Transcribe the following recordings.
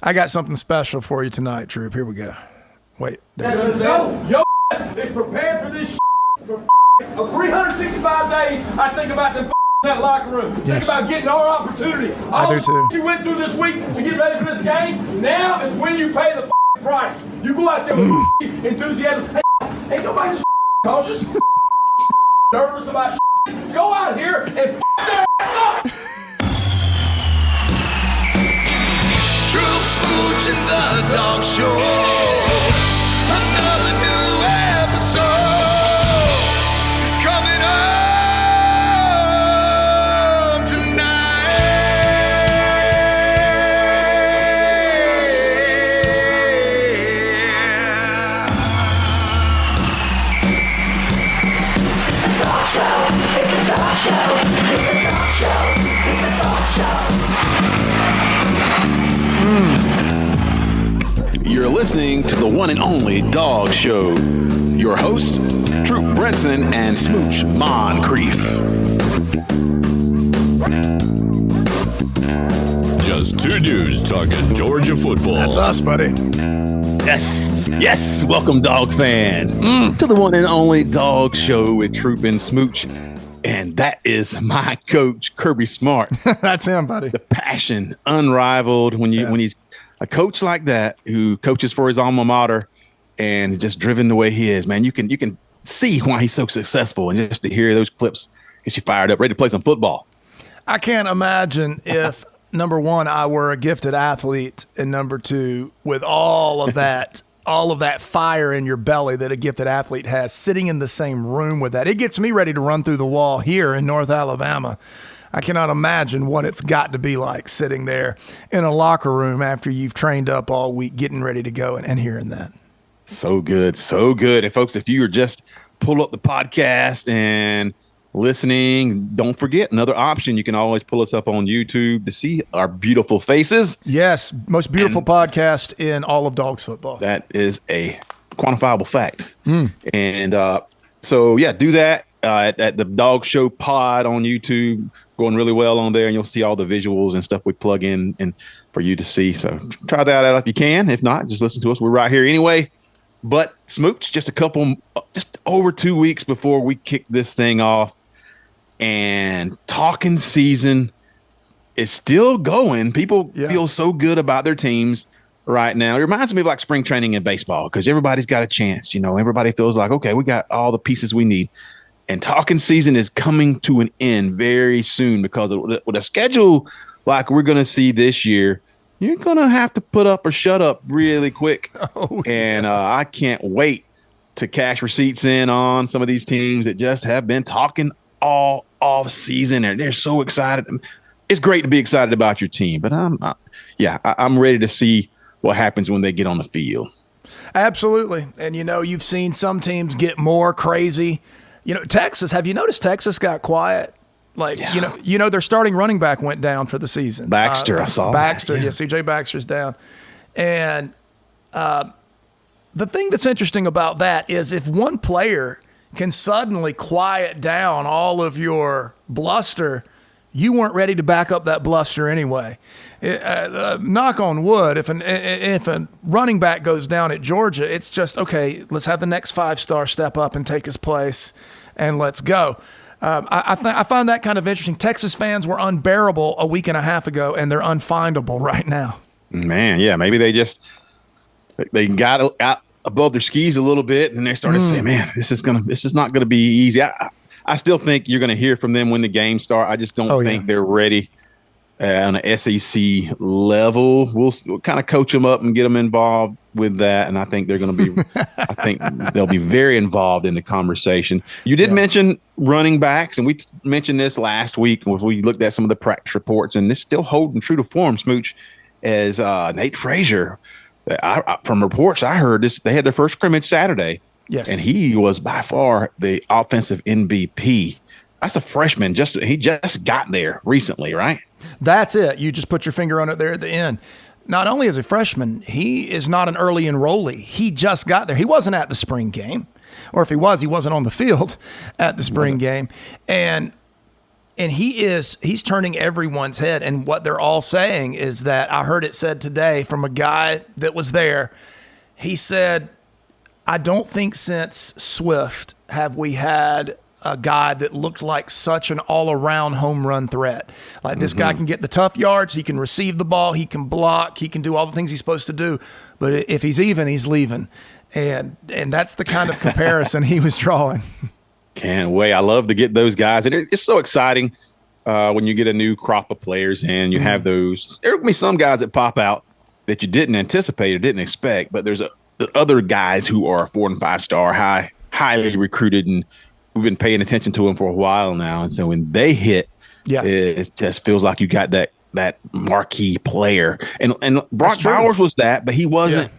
I got something special for you tonight, Troup. Here we go. Wait. Let's go. Yo, is prepared for this for 365 days. I think about them that locker room. Yes. Think about getting our opportunity. I do too. You went through this week to get ready for this game. Now is when you pay the price. You go out there with enthusiasm. Hey, ain't nobody cautious, nervous about Go out here and their ass up. Troup, Smooch, and the Dawgs Show. Another new episode is coming up tonight. It's the Dawgs Show. It's the Dawgs Show. It's the Dawgs Show. You're listening to the one and only Dawgs Show. Your hosts, Troup Brenson and Smooch Moncrief. Just two dudes talking Georgia football. That's us, buddy. Yes. Welcome, dog fans, to the one and only Dawgs Show with Troup and Smooch. And that is my coach, Kirby Smart. That's him, buddy. The passion unrivaled when he's a coach like that who coaches for his alma mater and just driven the way he is, man. You can see why he's so successful, and just to hear those clips gets you fired up, ready to play some football. I can't imagine if, number one, I were a gifted athlete, and number two, with all of that fire in your belly that a gifted athlete has, sitting in the same room with that. It gets me ready to run through the wall here in North Alabama. I cannot imagine what it's got to be like sitting there in a locker room after you've trained up all week, getting ready to go and hearing that. So good. And folks, if you are just pull up the podcast and listening, don't forget another option. You can always pull us up on YouTube to see our beautiful faces. Yes, most beautiful podcast in all of Dawgs football. That is a quantifiable fact. And so, do that at the Dawgs Show pod on YouTube. Going really well on there, and you'll see all the visuals and stuff we plug in and for you to see. So try that out if you can. If not, just listen to us. We're right here anyway. But Smooch, just over 2 weeks before we kick this thing off, and talking season is still going. People feel so good about their teams right now. It reminds me of like spring training in baseball, because everybody's got a chance. Everybody feels like, okay, we got all the pieces we need. And talking season is coming to an end very soon, because with a schedule like we're going to see this year, you're going to have to put up or shut up really quick. And I can't wait to cash receipts in on some of these teams that just have been talking all off season, and they're so excited. It's great to be excited about your team, but I'm ready to see what happens when they get on the field. Absolutely. And, you've seen some teams get more crazy. Texas, have you noticed Texas got quiet? Their starting running back went down for the season. Baxter, I saw Baxter, that. CJ Baxter's down. And the thing that's interesting about that is if one player can suddenly quiet down all of your bluster, you weren't ready to back up that bluster anyway. Knock on wood, if a running back goes down at Georgia, it's just, okay, let's have the next 5-star step up and take his place, and let's go. I find that kind of interesting. Texas fans were unbearable a week and a half ago, and they're unfindable right now. Man, yeah, maybe they got out above their skis a little bit, and they started saying, man, this is not gonna be easy. I still think you're going to hear from them when the games start. I just don't think they're ready on an SEC level. We'll kind of coach them up and get them involved with that, and I think they're going to be. I think they'll be very involved in the conversation. You did mention running backs, and we mentioned this last week when we looked at some of the practice reports, and it's still holding true to form, Smooch, as Nate Frazier. From reports I heard, they had their first scrimmage Saturday. Yes. And he was by far the offensive MVP. That's a freshman. He just got there recently, right? That's it. You just put your finger on it there at the end. Not only is a freshman, he is not an early enrollee. He just got there. He wasn't at the spring game. Or if he wasn't on the field at the spring game. And And he's turning everyone's head. And what they're all saying is that, I heard it said today from a guy that was there. He said, I don't think since Swift have we had a guy that looked like such an all-around home run threat. Like, this guy can get the tough yards, he can receive the ball, he can block, he can do all the things he's supposed to do. But if he's even, he's leaving. And that's the kind of comparison he was drawing. Can't wait. I love to get those guys. And it's so exciting when you get a new crop of players and you have those. There will be some guys that pop out that you didn't anticipate or didn't expect, but there's the other guys who are 4 and 5 star, highly recruited, and we've been paying attention to them for a while now. And so when they hit, it just feels like you got that marquee player. And Brock Bowers was that, but he wasn't.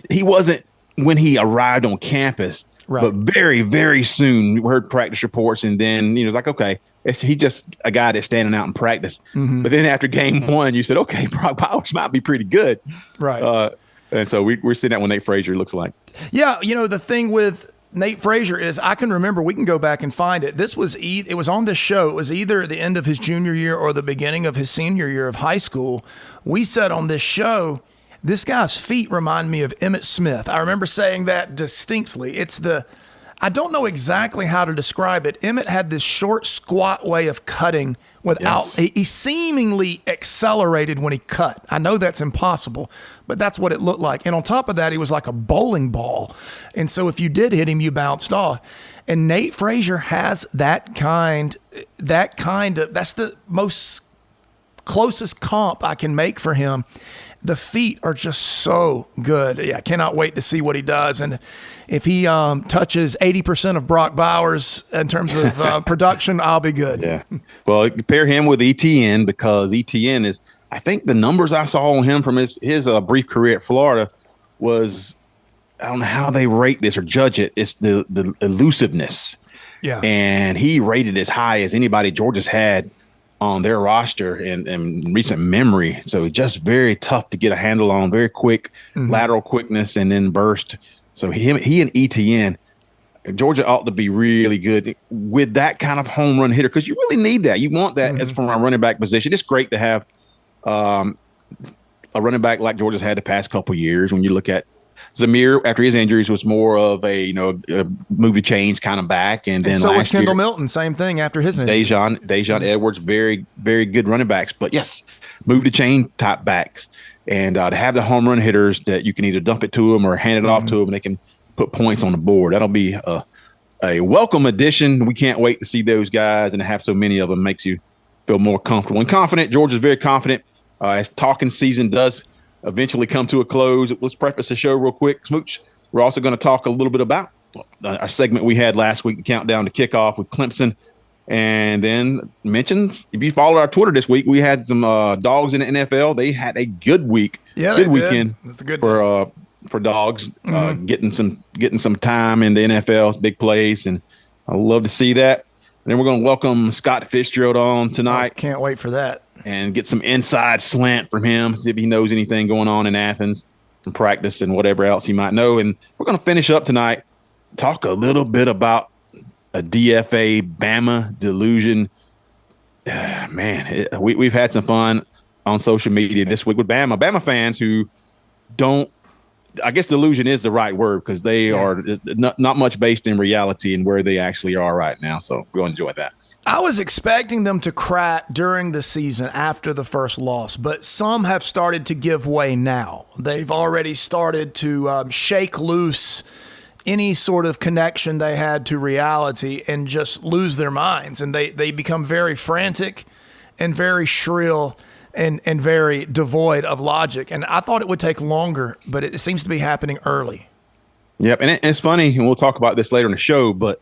He wasn't when he arrived on campus. Right. But very, very soon we heard practice reports, and then it's like, okay, he just a guy that's standing out in practice. But then after game 1, you said, okay, Brock Bowers might be pretty good. Right. And so we're seeing that what Nate Frazier looks like. Yeah, the thing with Nate Frazier is, I can remember, we can go back and find it. It was on this show. It was either the end of his junior year or the beginning of his senior year of high school. We said on this show, this guy's feet remind me of Emmitt Smith. I remember saying that distinctly. I don't know exactly how to describe it. Emmitt had this short, squat way of cutting without, he seemingly accelerated when he cut. I know that's impossible, but that's what it looked like. And on top of that, he was like a bowling ball. And so if you did hit him, you bounced off. And Nate Frazier has that's the most closest comp I can make for him. The feet are just so good. Yeah, I cannot wait to see what he does. And if he touches 80% of Brock Bowers in terms of production, I'll be good. Yeah. Well, compare him with ETN, because ETN is, I think the numbers I saw on him from his brief career at Florida was, I don't know how they rate this or judge it. It's the elusiveness. Yeah. And he rated as high as anybody Georgia's had on their roster in recent memory. So just very tough to get a handle on, very quick, lateral quickness, and then burst. So he and ETN, Georgia ought to be really good with that kind of home run hitter, because you really need that. You want that as from our running back position. It's great to have a running back like Georgia's had the past couple of years. When you look at Zamir, after his injuries, was more of a move to change kind of back, and then so was Kendall Milton, same thing after his injuries. Daijun Edwards, very, very good running backs, but yes, move to chain type backs, and to have the home run hitters that you can either dump it to them or hand it off to them, and they can put points on the board. That'll be a welcome addition. We can't wait to see those guys, and to have so many of them makes you feel more comfortable and confident. Georgia's very confident as talking season does eventually come to a close. Let's preface the show real quick. Smooch, we're also going to talk a little bit about our segment we had last week, the countdown to kickoff with Clemson. And then mentions, if you followed our Twitter this week, we had some Dogs in the NFL. They had a good week. Yeah, good weekend. It's a good for Dogs, getting some time in the NFL, big plays, and I love to see that. And then we're going to welcome Scott Fitzgerald on tonight. Can't wait for that. And get some inside slant from him, see if he knows anything going on in Athens from practice and whatever else he might know. And we're going to finish up tonight, talk a little bit about a DFA Bama delusion. We've had some fun on social media this week with Bama fans who don't, I guess delusion is the right word, because they are not much based in reality and where they actually are right now. So we'll enjoy that. I was expecting them to crack during the season after the first loss, but some have started to give way now. They've already started to shake loose any sort of connection they had to reality and just lose their minds. And they become very frantic and very shrill and very devoid of logic. And I thought it would take longer, but it seems to be happening early. Yep, and it's funny, and we'll talk about this later in the show, but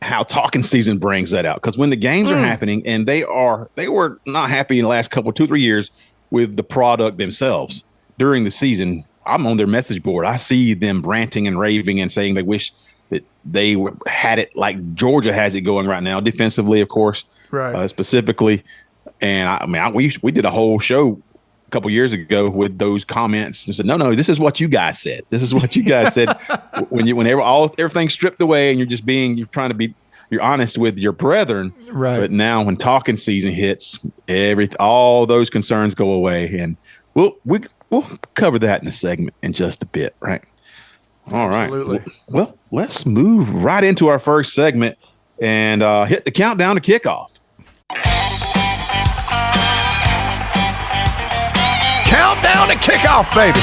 how talking season brings that out. Because when the games are happening, and they were not happy in the last 2-3 years with the product themselves during the season. I'm on their message board. I see them ranting and raving and saying they wish that they had it like Georgia has it going right now, defensively, of course, specifically. And we did a whole show a couple years ago with those comments and said, no, this is what you guys said. This is what you guys said when everything's stripped away and you're trying to be you're honest with your brethren. Right. But now when talking season hits, all those concerns go away, and we'll cover that in a segment in just a bit, right? All right. Absolutely. Well, let's move right into our first segment and hit the countdown to kickoff. Countdown to kickoff, baby.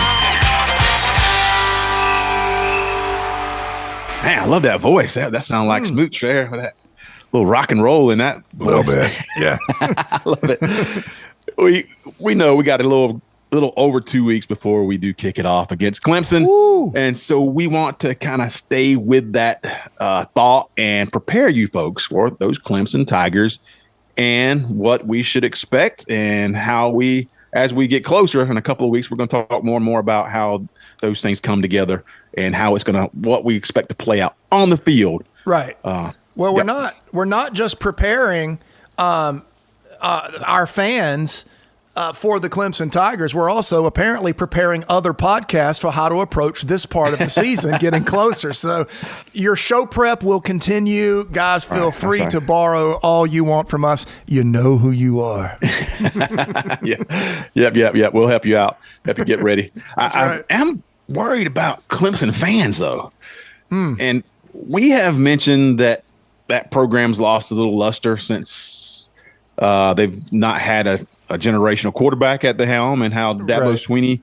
Man, I love that voice. That sounds like Smooch there with that little rock and roll in that voice. A little bit. Yeah. I love it. We know we got a little over 2 weeks before we do kick it off against Clemson. Woo. And so we want to kind of stay with that thought and prepare you folks for those Clemson Tigers and what we should expect and how as we get closer in a couple of weeks, we're going to talk more and more about how those things come together and how it's what we expect to play out on the field. Right. We're not just preparing our fans for the Clemson Tigers. We're also apparently preparing other podcasts for how to approach this part of the season, getting closer. So your show prep will continue. Guys, feel free to borrow all you want from us. You know who you are. Yep. We'll help you out. Help you get ready. Right. I am worried about Clemson fans, though. And we have mentioned that program's lost a little luster since they've not had a generational quarterback at the helm, and how Dabo Swinney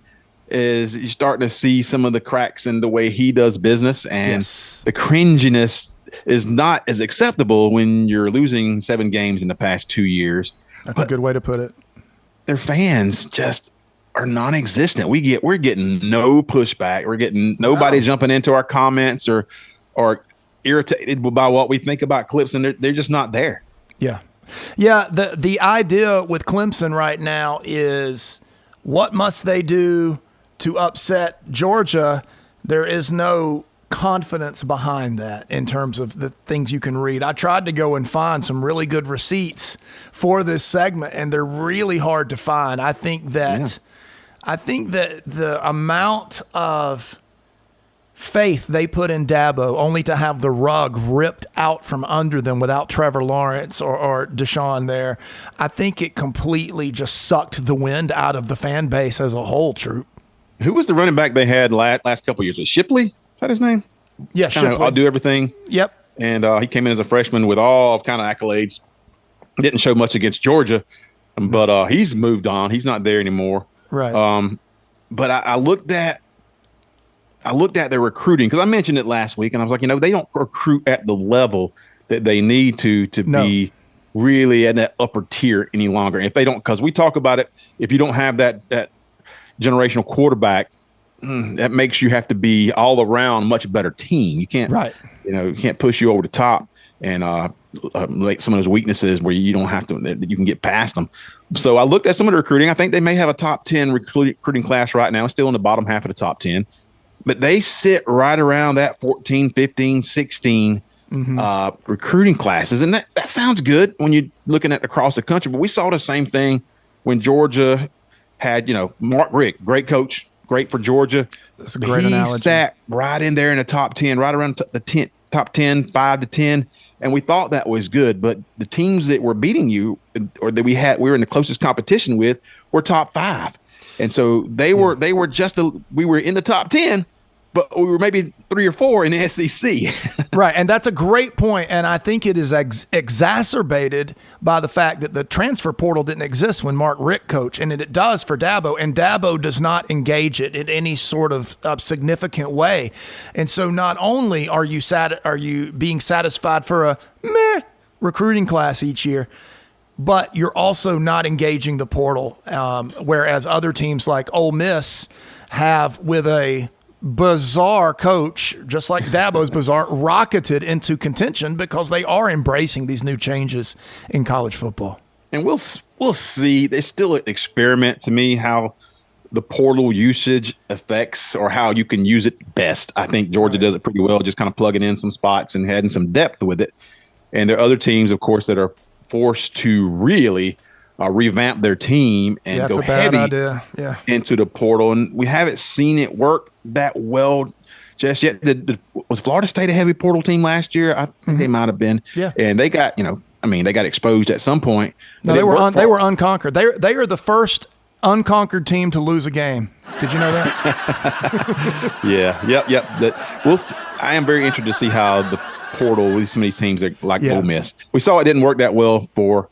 is starting to see some of the cracks in the way he does business, and the cringiness is not as acceptable when you're losing 7 games in the past 2 years. That's a good way to put it. Their fans just are non-existent. We're getting no pushback. We're getting nobody jumping into our comments or irritated by what we think about Clemson. They're just not there. Yeah. Yeah, the idea with Clemson right now is what must they do to upset Georgia? There is no confidence behind that in terms of the things you can read. I tried to go and find some really good receipts for this segment, and they're really hard to find. I think that the amount of faith they put in Dabo only to have the rug ripped out from under them without Trevor Lawrence or Deshaun there, I think it completely just sucked the wind out of the fan base as a whole, Troup. Who was the running back they had last couple of years? Was Shipley? Is that his name? Yeah, Shipley. I'll do everything. Yep. And he came in as a freshman with all kind of accolades. Didn't show much against Georgia, but he's moved on. He's not there anymore. Right. But I looked at their recruiting, because I mentioned it last week, and I was like, they don't recruit at the level that they need to be really at that upper tier any longer. If they don't, because we talk about it, if you don't have that generational quarterback, that makes you have to be all around much better team. You can't, you can't push you over the top and like some of those weaknesses where you don't have to, you can get past them. So I looked at some of the recruiting. I think they may have a top 10 recruiting class right now, still in the bottom half of the top 10. But they sit right around that 14, 15, 16 recruiting classes. And that sounds good when you're looking at across the country. But we saw the same thing when Georgia had, Mark Richt, great coach, great for Georgia. That's a great analogy. He sat right in there in the top 10, right around the top 10, 5 to 10. And we thought that was good. But the teams that were beating you, or that we were in the closest competition with, were top 5. And so we were in the top 10, but we were maybe 3 or 4 in the SEC. Right. And that's a great point. And I think it is exacerbated by the fact that the transfer portal didn't exist when Mark Richt coached, and it does for Dabo. And Dabo does not engage it in any sort of significant way. And so not only are you being satisfied for a meh recruiting class each year, but you're also not engaging the portal, whereas other teams like Ole Miss have, with a bizarre coach, just like Dabo's bizarre, rocketed into contention because they are embracing these new changes in college football. And we'll see. It's still an experiment to me how the portal usage affects, or how you can use it best. I think Georgia does it pretty well, just kind of plugging in some spots and having some depth with it. And there are other teams, of course, that are forced to really revamp their team and go heavy into the portal. And we haven't seen it work that well just yet. Was Florida State a heavy portal team last year? I think they might have been. Yeah. And they got, they got exposed at some point. No, they were unconquered. They are the first unconquered team to lose a game. Did you know that? Yeah. Yep. I am very interested to see how the portal with some of these teams like Ole Miss. We saw it didn't work that well for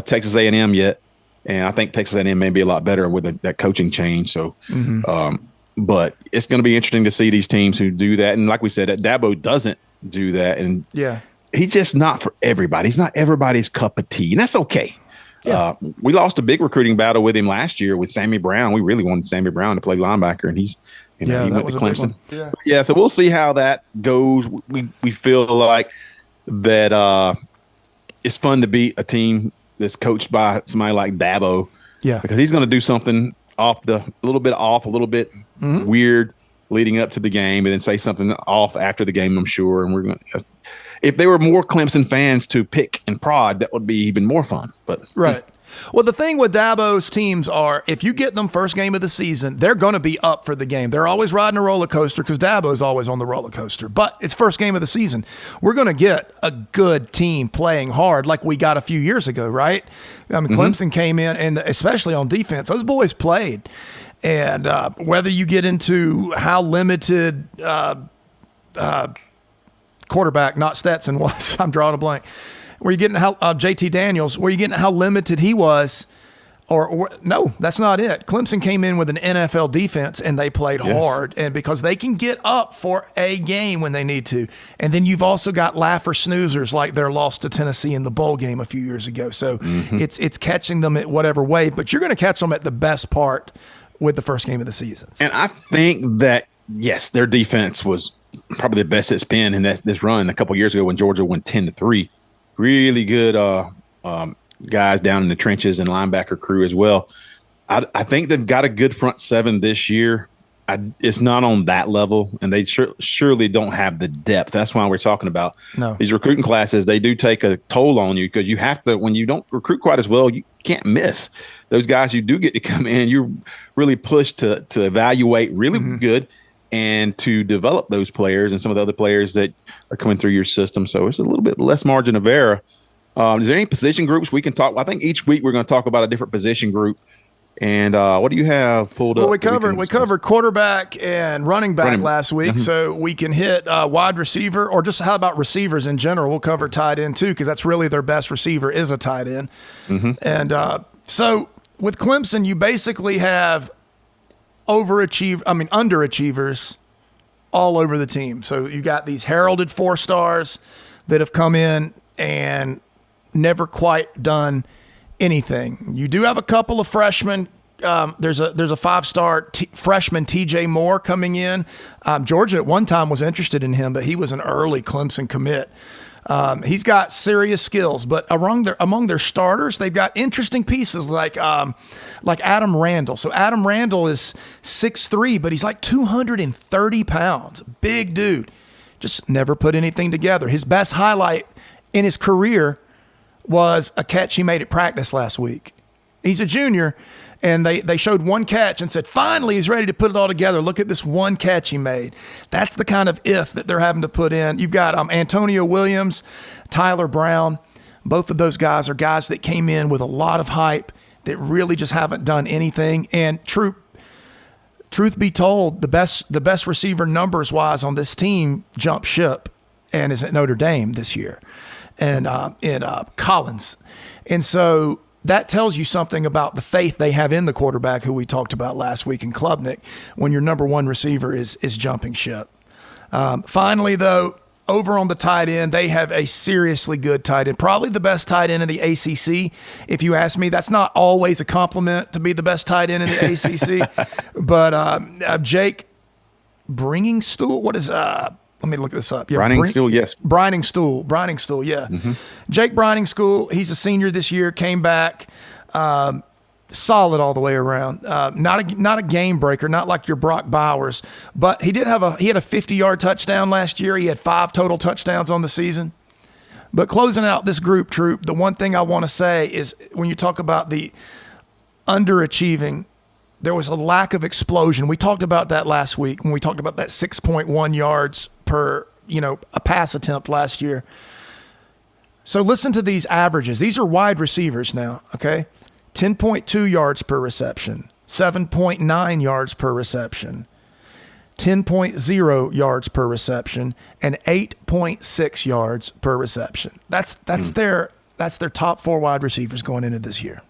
Texas A&M yet, and I think Texas A&M may be a lot better with that coaching change. So, but it's going to be interesting to see these teams who do that. And like we said, that Dabo doesn't do that, and he's just not for everybody. He's not everybody's cup of tea, and that's okay. Yeah. We lost a big recruiting battle with him last year with Sammy Brown. We really wanted Sammy Brown to play linebacker, and he went to Clemson. Yeah, so we'll see how that goes. We feel like that it's fun to beat a team that's coached by somebody like Dabo. Yeah, because he's going to do something a little bit weird leading up to the game, and then say something off after the game, I'm sure. And we're going to. If there were more Clemson fans to pick and prod, that would be even more fun. But right. Well, the thing with Dabo's teams are, if you get them first game of the season, they're going to be up for the game. They're always riding a roller coaster because Dabo's always on the roller coaster. But it's first game of the season. We're going to get a good team playing hard like we got a few years ago, right? I mean, Clemson came in, and especially on defense, those boys played. And whether you get into how limited quarterback, not Stetson, was, I'm drawing a blank. Were you getting how JT Daniels? Were you getting how limited he was? Or no, that's not it. Clemson came in with an NFL defense and they played hard, and because they can get up for a game when they need to. And then you've also got laugher snoozers like their loss to Tennessee in the bowl game a few years ago. So it's catching them at whatever way, but you're going to catch them at the best part with the first game of the season. And I think that yes, their defense was probably the best it's been in this run a couple of years ago when Georgia went 10-3. Really good guys down in the trenches and linebacker crew as well. I think they've got a good front seven this year. It's not on that level, and they surely don't have the depth. That's why we're talking about these recruiting classes. They do take a toll on you because you have to, when you don't recruit quite as well, you can't miss. Those guys you do get to come in, you're really pushed to evaluate really good and to develop those players and some of the other players that are coming through your system. So it's a little bit less margin of error. Is there any position groups we can talk? I think each week we're going to talk about a different position group. And what do you have pulled up? Well, we covered quarterback and running back last week, so we can hit wide receiver, or just how about receivers in general? We'll cover tight end too, because that's really their best receiver is a tight end. And so with Clemson, you basically have underachievers all over the team. So you got these heralded 4-stars that have come in and never quite done anything. You do have a couple of freshmen. There's a 5-star freshman, TJ Moore, coming in. Georgia at one time was interested in him, but he was an early Clemson commit. He's got serious skills, but among their starters, they've got interesting pieces like Adam Randall. So Adam Randall is 6'3", but he's like 230 pounds. Big dude. Just never put anything together. His best highlight in his career was a catch he made at practice last week. He's a junior, and they showed one catch and said, finally, he's ready to put it all together. Look at this one catch he made. That's the kind of if that they're having to put in. You've got Antonio Williams, Tyler Brown. Both of those guys are guys that came in with a lot of hype that really just haven't done anything. And truth be told, the best receiver numbers-wise on this team jumped ship and is at Notre Dame this year, and in Collins. And so that tells you something about the faith they have in the quarterback, who we talked about last week in Klubnik, when your number one receiver is jumping ship. Finally, though, over on the tight end, they have a seriously good tight end, probably the best tight end in the ACC. If you ask me, that's not always a compliment to be the best tight end in the ACC. But Jake Bringingstool, what is let me look this up. Yeah, Briningstool, yes. Briningstool, yeah. Jake Briningstool, he's a senior this year, came back, solid all the way around. Not a game breaker, not like your Brock Bowers, but he had a 50-yard touchdown last year. He had 5 total touchdowns on the season. But closing out this group, Troop, the one thing I want to say is when you talk about the underachieving, there was a lack of explosion. We talked about that last week when we talked about that 6.1 yards per, a pass attempt last year. So listen to these averages. These are wide receivers now, okay? 10.2 yards per reception, 7.9 yards per reception, 10.0 yards per reception, and 8.6 yards per reception. That's their top 4 wide receivers going into this year.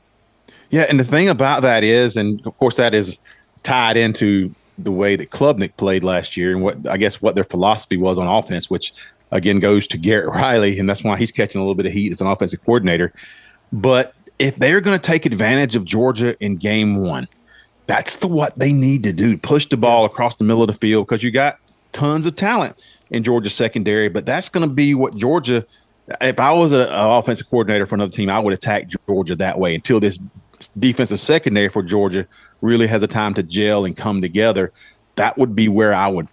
Yeah, and the thing about that is, and of course that is tied into the way that Klubnik played last year and what their philosophy was on offense, which again goes to Garrett Riley, and that's why he's catching a little bit of heat as an offensive coordinator. But if they're going to take advantage of Georgia in game 1, that's what they need to do. Push the ball across the middle of the field, because you got tons of talent in Georgia's secondary. But that's going to be what Georgia, if I was an offensive coordinator for another team, I would attack Georgia that way until this defensive secondary for Georgia really has a time to gel and come together. That would be where I would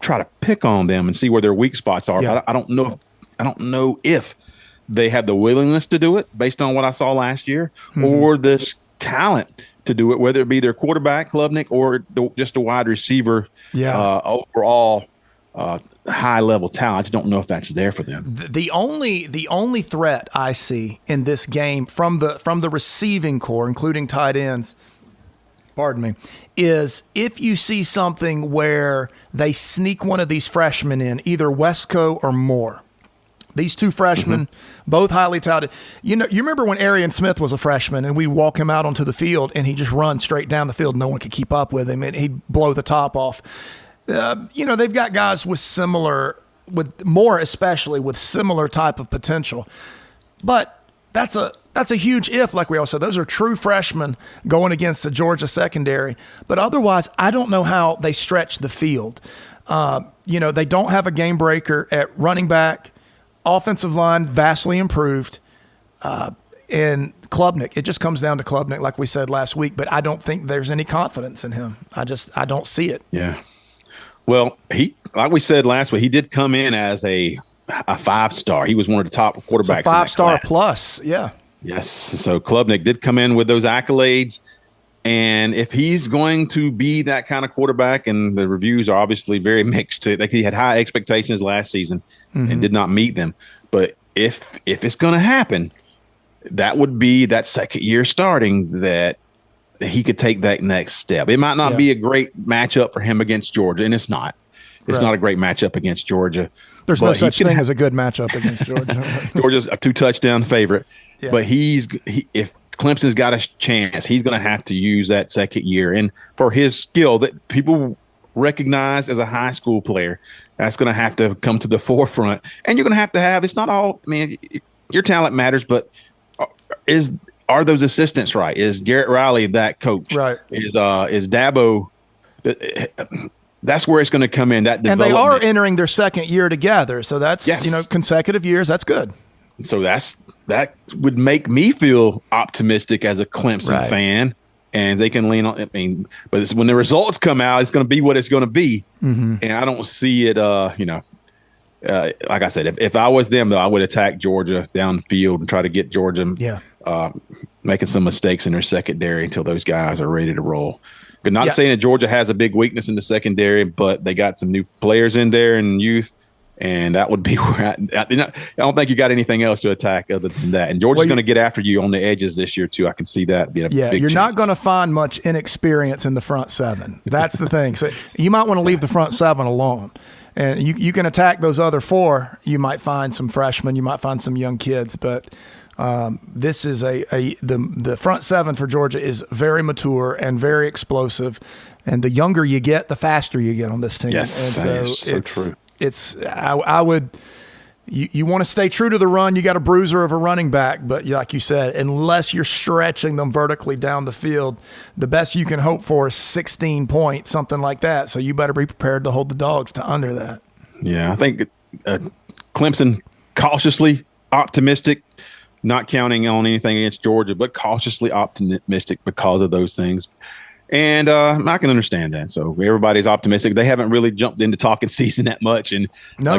try to pick on them and see where their weak spots are. Yeah. I don't know if they have the willingness to do it based on what I saw last year, or this talent to do it, whether it be their quarterback, Klubnik, or just a wide receiver, overall high-level talent. I just don't know if that's there for them. The only threat I see in this game from the receiving core, including tight ends, is if you see something where they sneak one of these freshmen in, either Wesco or Moore. These 2 freshmen, both highly touted. You remember when Arian Smith was a freshman and we walk him out onto the field and he just runs straight down the field. No one could keep up with him and he'd blow the top off. They've got guys with Moore especially with similar type of potential. But that's a huge if, like we all said. Those are true freshmen going against the Georgia secondary. But otherwise, I don't know how they stretch the field. They don't have a game breaker at running back. Offensive line vastly improved. And Klubnik, it just comes down to Klubnik, like we said last week. But I don't think there's any confidence in him. I don't see it. Yeah. Well, like we said last week, he did come in as a 5-star. He was one of the top quarterbacks. 5-star plus, yeah. Yes. So Klubnik did come in with those accolades. And if he's going to be that kind of quarterback, and the reviews are obviously very mixed, like he had high expectations last season and did not meet them. But if it's going to happen, that would be that second year starting that he could take that next step. It might not be a great matchup for him against Georgia, and it's not. It's not a great matchup against Georgia. There's no such thing as a good matchup against Georgia. Georgia's a 2-touchdown favorite. Yeah. But if Clemson's got a chance, he's going to have to use that second year. And for his skill that people recognize as a high school player, that's going to have to come to the forefront. And you're going to have, it's not all, your talent matters, but are those assistants right? Is Garrett Riley that coach? Right. Is Dabo, that's where it's going to come in. That and they are entering their second year together. So that's, consecutive years. That's good. So that would make me feel optimistic as a Clemson fan, and they can lean on. But when the results come out, it's going to be what it's going to be, and I don't see it. Like I said, if I was them, though, I would attack Georgia down the field and try to get Georgia making some mistakes in their secondary until those guys are ready to roll. But not saying that Georgia has a big weakness in the secondary, but they got some new players in there and youth. And that would be where I don't think you got anything else to attack other than that. And Georgia's going to get after you on the edges this year, too. I can see that being a big you're change. not going to find much inexperience in the front 7. That's the thing. So you might want to leave the front 7 alone. And you can attack those other 4. You might find some freshmen. You might find some young kids. But this is the front 7 for Georgia is very mature and very explosive. And the younger you get, the faster you get on this team. Yes, and that is so true. I would you want to stay true to the run. You got a bruiser of a running back, but like you said, unless you're stretching them vertically down the field, the best you can hope for is 16 points, something like that. So you better be prepared to hold the Dogs to under that. Yeah, I think Clemson cautiously optimistic, not counting on anything against Georgia, but cautiously optimistic because of those things. And I can understand that. So everybody's optimistic. They haven't really jumped into talking season that much and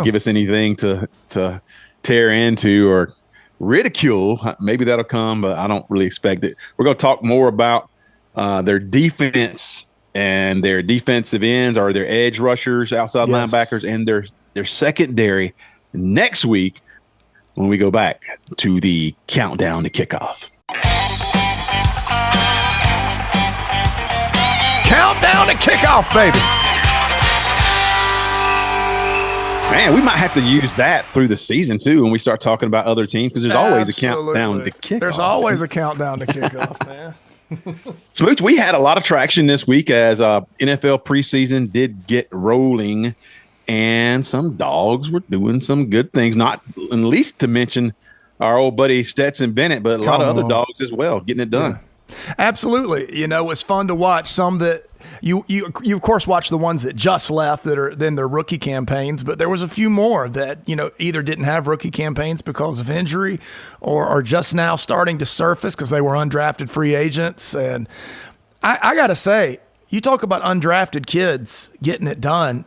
give us anything to tear into or ridicule. Maybe that'll come, but I don't really expect it. We're going to talk more about their defense and their defensive ends or their edge rushers, outside linebackers, and their secondary next week when we go back to the countdown to kickoff. Countdown to kickoff, baby. Man, we might have to use that through the season too when we start talking about other teams, because there's always a countdown to kickoff. There's always a countdown to kickoff, man. Smooch, we had a lot of traction this week as NFL preseason did get rolling, and some dogs were doing some good things, not least to mention our old buddy Stetson Bennett, but a lot of other dogs as well, getting it done. Yeah. Absolutely. You know, it's fun to watch some that you of course watch the ones that just left that are then their rookie campaigns, but there was a few more that, you know, either didn't have rookie campaigns because of injury or are just now starting to surface because they were undrafted free agents. And I got to say, you talk about undrafted kids getting it done.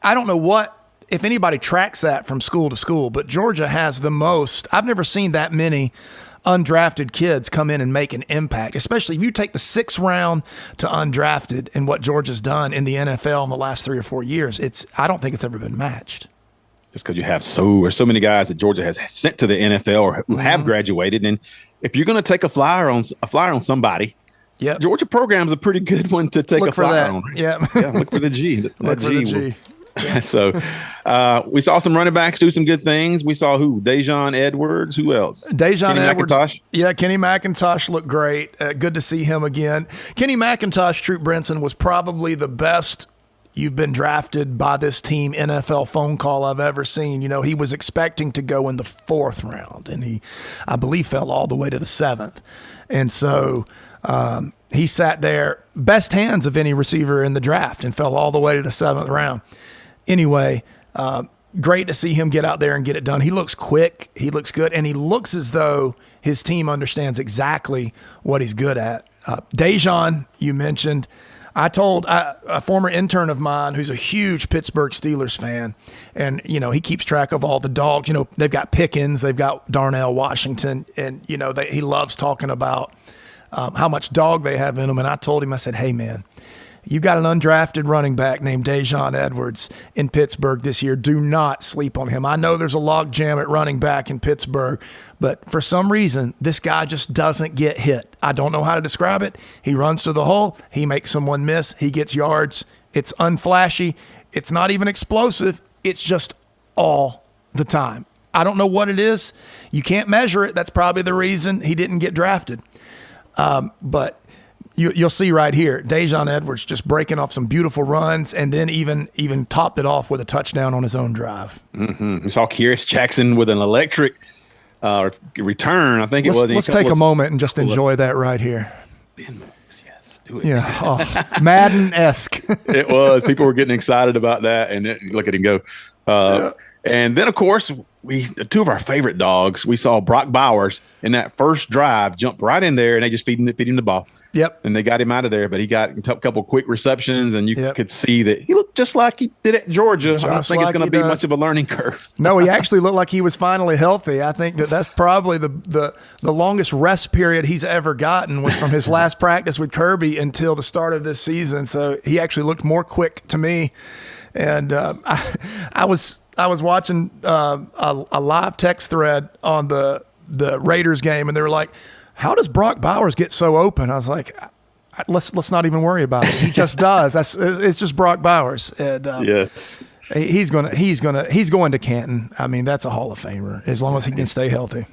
I don't know if anybody tracks that from school to school, but Georgia has the most. I've never seen that many undrafted kids come in and make an impact, especially if you take the 6th round to undrafted and what Georgia's done in the NFL in the last 3 or 4 years. I don't think it's ever been matched. Just because you have so many guys that Georgia has sent to the NFL or who have graduated, and if you're going to take a flyer on somebody, Georgia program's a pretty good one to take a flyer on. Yeah, look for the G. Look for the G. So we saw some running backs do some good things. We saw Daijun Edwards. Who else? Daijun Edwards. McIntosh. Yeah, Kenny McIntosh looked great. Good to see him again. Kenny McIntosh, Troup Brinson, was probably the best you've been drafted by this team NFL phone call I've ever seen. You know, he was expecting to go in the 4th round, and he, I believe, fell all the way to the 7th. And so he sat there, best hands of any receiver in the draft, and fell all the way to the 7th round. Anyway, great to see him get out there and get it done. He looks quick. He looks good. And he looks as though his team understands exactly what he's good at. Daijun, you mentioned. I told a former intern of mine who's a huge Pittsburgh Steelers fan, and, you know, he keeps track of all the dogs. You know, they've got Pickens, they've got Darnell Washington, and, you know, he loves talking about how much dog they have in them. And I told him, I said, hey, man, you got an undrafted running back named Daijun Edwards in Pittsburgh this year. Do not sleep on him. I know there's a log jam at running back in Pittsburgh, but for some reason, this guy just doesn't get hit. I don't know how to describe it. He runs to the hole. He makes someone miss. He gets yards. It's unflashy. It's not even explosive. It's just all the time. I don't know what it is. You can't measure it. That's probably the reason he didn't get drafted. But you'll see right here, Daijun Edwards just breaking off some beautiful runs, and then even topped it off with a touchdown on his own drive. We saw Kyrus Jackson with an electric return. I think Let's take a moment and just enjoy that right here. Yes, do it. Yeah, Madden-esque. It was. People were getting excited about that, and look at him go. And then, of course, two of our favorite dogs, we saw Brock Bowers in that first drive jump right in there, and they just feed him the ball. Yep. And they got him out of there, but he got a couple quick receptions, and you could see that he looked just like he did at Georgia. I don't think it's going to be much of a learning curve. No, he actually looked like he was finally healthy. I think that's probably the longest rest period he's ever gotten was from his last practice with Kirby until the start of this season. So he actually looked more quick to me. And I was watching a live text thread on the Raiders game, and they were like, how does Brock Bowers get so open? I was like, let's not even worry about it. He just does. It's just Brock Bowers. And yes, he's going to Canton. I mean, that's a Hall of Famer as long as he can stay healthy.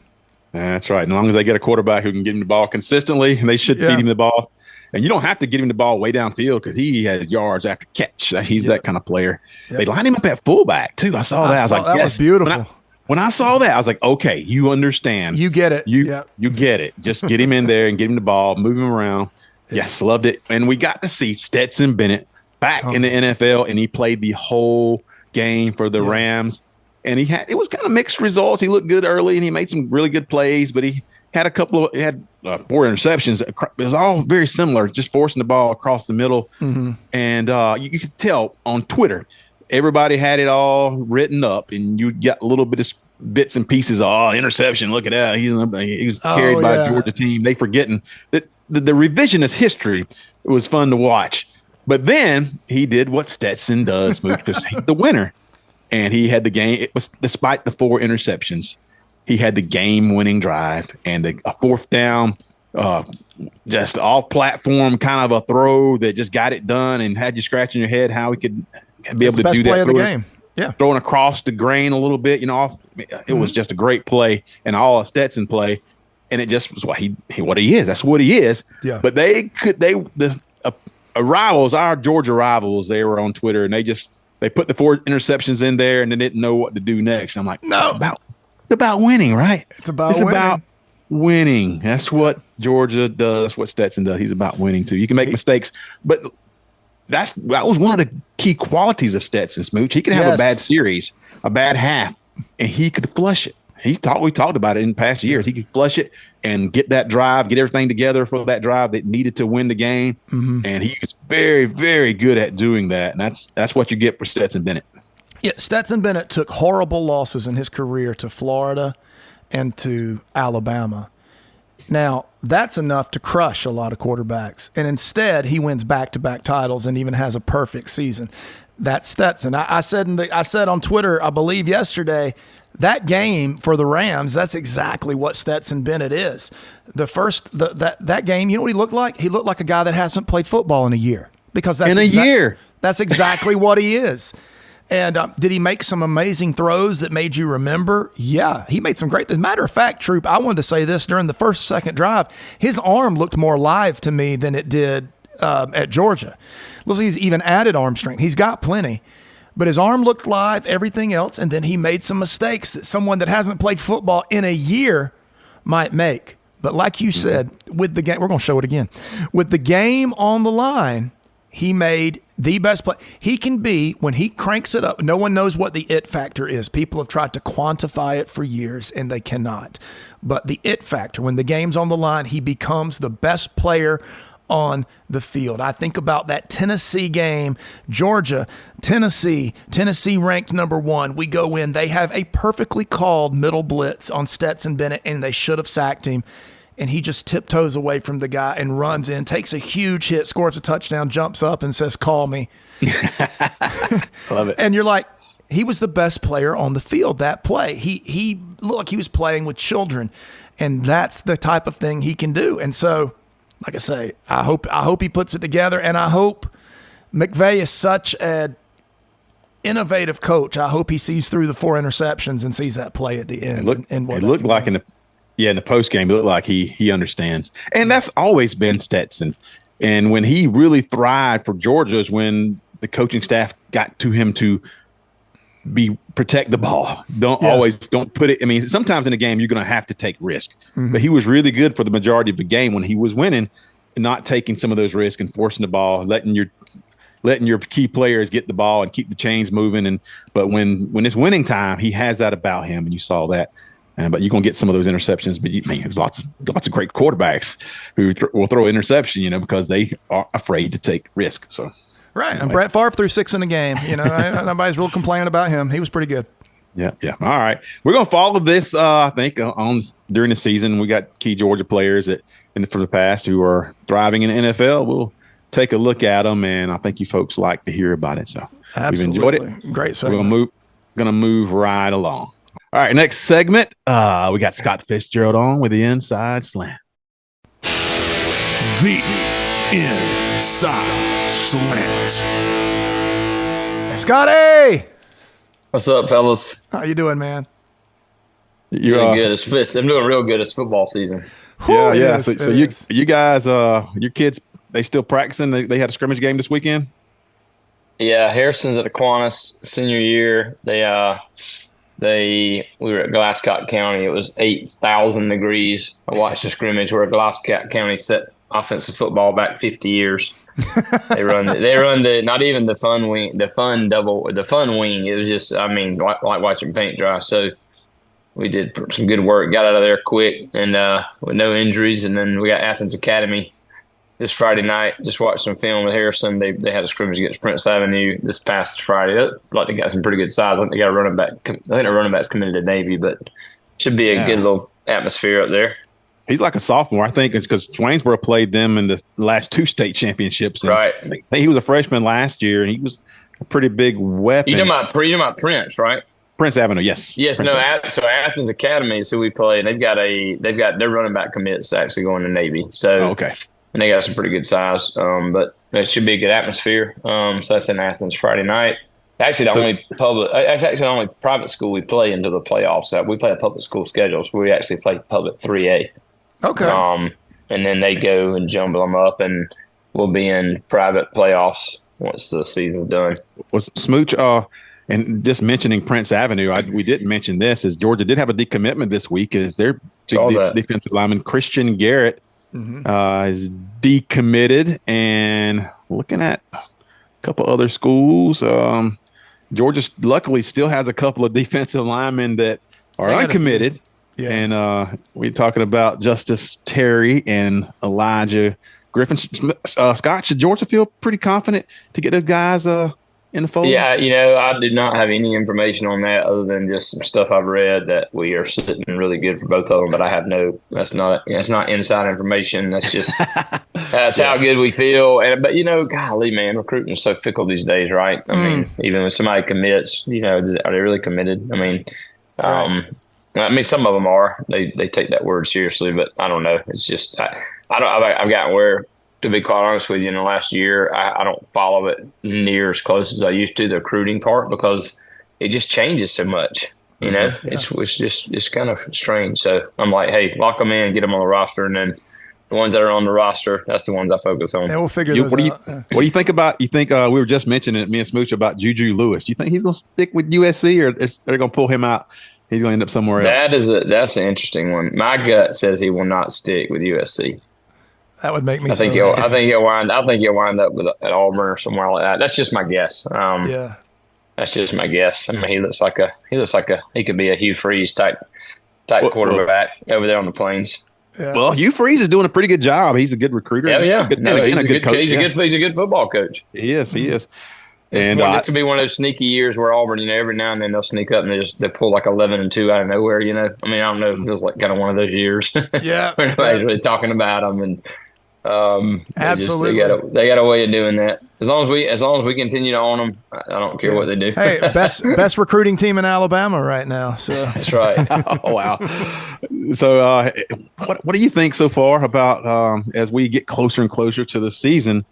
That's right. As long as they get a quarterback who can get him the ball consistently, they should feed him the ball. And you don't have to get him the ball way downfield because he has yards after catch. He's that kind of player. They line him up at fullback too. I saw that. I was like, that was beautiful. When I saw that, I was like, okay, you understand. You get it. You get it. Just get him in there and get him the ball, move him around. Yes, loved it. And we got to see Stetson Bennett back in the NFL, and he played the whole game for the Rams. And it was kind of mixed results. He looked good early, and he made some really good plays, but he had 4 interceptions. It was all very similar, just forcing the ball across the middle. Mm-hmm. And you could tell on Twitter, everybody had it all written up, and you got a little bit of bits and pieces. Oh, interception! Look at that. He was carried by a Georgia team. They forgetting that the revisionist history, it was fun to watch. But then he did what Stetson does, because he's the winner. And he had the game. It was despite the 4 interceptions, he had the game-winning drive and a 4th down, just all-platform kind of a throw that just got it done and had you scratching your head how he could be able to do that. Best play of the game. Yeah, throwing across the grain a little bit, it was just a great play and all a Stetson play, and it just was what he is. That's what he is. Yeah. But the rivals, our Georgia rivals, they were on Twitter and they put the 4 interceptions in there and they didn't know what to do next. I'm like, no, it's about winning, right? It's about winning. That's what Georgia does. That's what Stetson does. He's about winning too. You can make mistakes, but that was one of the key qualities of Stetson, Smooch. He could have a bad series, a bad half, and he could flush it. We talked about it in past years. He could flush it and get that drive, get everything together for that drive that needed to win the game. Mm-hmm. And he was very, very good at doing that. And that's what you get for Stetson Bennett. Yeah, Stetson Bennett took horrible losses in his career to Florida and to Alabama. Now, that's enough to crush a lot of quarterbacks. And instead, he wins back-to-back titles and even has a perfect season. That's Stetson. I said on Twitter, I believe yesterday, that game for the Rams, that's exactly what Stetson Bennett is. That game, you know what he looked like? He looked like a guy that hasn't played football in a year. Because that's year. That's exactly what he is. And did he make some amazing throws that made you remember? Yeah, he made some great. As a matter of fact, Troup, I wanted to say this during the second drive. His arm looked more live to me than it did at Georgia. Looks like he's even added arm strength. He's got plenty. But his arm looked live, everything else, and then he made some mistakes that someone that hasn't played football in a year might make. But like you said, with the game, we're going to show it again. With the game on the line, he made the best play. He can be, when he cranks it up, no one knows what the it factor is. People have tried to quantify it for years, and they cannot. But the it factor, when the game's on the line, he becomes the best player on the field. I think about that Tennessee game, Georgia, Tennessee ranked number 1. We go in. They have a perfectly called middle blitz on Stetson Bennett, and they should have sacked him. And he just tiptoes away from the guy and runs in, takes a huge hit, scores a touchdown, jumps up and says, "Call me." Love it. And you're like, he was the best player on the field that play. He looked like he was playing with children, and that's the type of thing he can do. And so, like I say, I hope he puts it together, and I hope McVay is such an innovative coach. I hope he sees through the 4 interceptions and sees that play at the end. It looked like in the post game, it looked like he understands, and that's always been Stetson. And when he really thrived for Georgia is when the coaching staff got to him to protect the ball. Don't put it. I mean, sometimes in a game you're going to have to take risk, but he was really good for the majority of the game when he was winning, not taking some of those risks and forcing the ball, letting your key players get the ball and keep the chains moving. But when it's winning time, he has that about him, and you saw that. But you're going to get some of those interceptions. But there's lots of great quarterbacks who will throw an interception, because they are afraid to take risk. So. Right. Anyway. And Brett Favre threw 6 in the game. Nobody's real complaining about him. He was pretty good. Yeah. All right. We're going to follow this, I think, during the season. We got key Georgia players from the past who are thriving in the NFL. We'll take a look at them, and I think you folks like to hear about it. So absolutely. We've enjoyed it. Great segment. We're going to move right along. All right, next segment, we got Scott Fitzgerald on with the Inside Slant. The Inside Slant. Scotty! What's up, fellas? How you doing, man? Doing good. I'm doing real good. It's football season. Yeah. So you guys, your kids, they still practicing? They had a scrimmage game this weekend? Yeah, Harrison's at Aquinas senior year. We were at Slant-Scott County. It was 8,000 degrees. I watched a scrimmage where Slant-Scott County set offensive football back 50 years. They run not even the fun wing, the fun wing. It was just, like watching paint dry. So we did some good work, got out of there quick and with no injuries. And then we got Athens Academy this Friday night. Just watched some film with Harrison. They had a scrimmage against Prince Avenue this past Friday. They got some pretty good size. I think they got a running back. I think their running back's committed to Navy, but should be a good little atmosphere up there. He's like a sophomore, I think, because Waynesboro played them in the last 2 state championships. And Right. I think he was a freshman last year, and he was a pretty big weapon. You're talking about Prince, right? Prince Avenue, yes. Yes, Prince Avenue. So Athens Academy is who we play, and they've got their running back commits actually going to Navy. So Okay. and they got some pretty good size. But it should be a good atmosphere. So that's in Athens Friday night. Actually, the only private school we play into the playoffs. We play a public school schedule, so we actually play public 3A. Okay. And then they go and jumble them up, and we'll be in private playoffs once the season's done. Was Smooch, and just mentioning Prince Avenue, we didn't mention this, is Georgia did have a decommitment this week. Is their defensive lineman Christian Garrett is decommitted, and looking at a couple other schools, Georgia luckily still has a couple of defensive linemen that are uncommitted. Yeah. And we're talking about Justice Terry and Elijah Griffin. Scott, should Georgia feel pretty confident to get those guys in the fold? Yeah, I did not have any information on that other than just some stuff I've read that we are sitting really good for both of them. But I have that's not inside information. That's just how good we feel. But golly, man, recruiting is so fickle these days, right? I mean, even when somebody commits, are they really committed? I mean, some of them are. They take that word seriously, but I don't know. It's just I've gotten where, to be quite honest with you, in the last year, I don't follow it near as close as I used to, the recruiting part, because it just changes so much. It's just kind of strange. So I'm like, hey, lock them in, get them on the roster, and then the ones that are on the roster, that's the ones I focus on. Yeah, we'll figure those out. What do you think about? You think we were just mentioning it, me and Smooch, about Juju Lewis? Do you think he's going to stick with USC, or they're going to pull him out? He's going to end up somewhere else. That's an interesting one. My gut says he will not stick with USC. That would make me. I think he'll wind up at Auburn or somewhere like that. That's just my guess. Yeah. That's just my guess. I mean, he looks like he could be a Hugh Freeze type quarterback over there on the Plains. Yeah. Well, Hugh Freeze is doing a pretty good job. He's a good recruiter. Yeah. He's a good coach. He's a good football coach. He is. And it could be one of those sneaky years where Auburn, every now and then they'll sneak up and they pull like 11-2 out of nowhere. I mean, I don't know if it feels like kind of one of those years. Yeah, where nobody's really talking about them, and absolutely, they got a way of doing that. As long as we continue to own them, I don't care what they do. Hey, best recruiting team in Alabama right now. So that's right. Oh wow. So what do you think so far about as we get closer and closer to the season?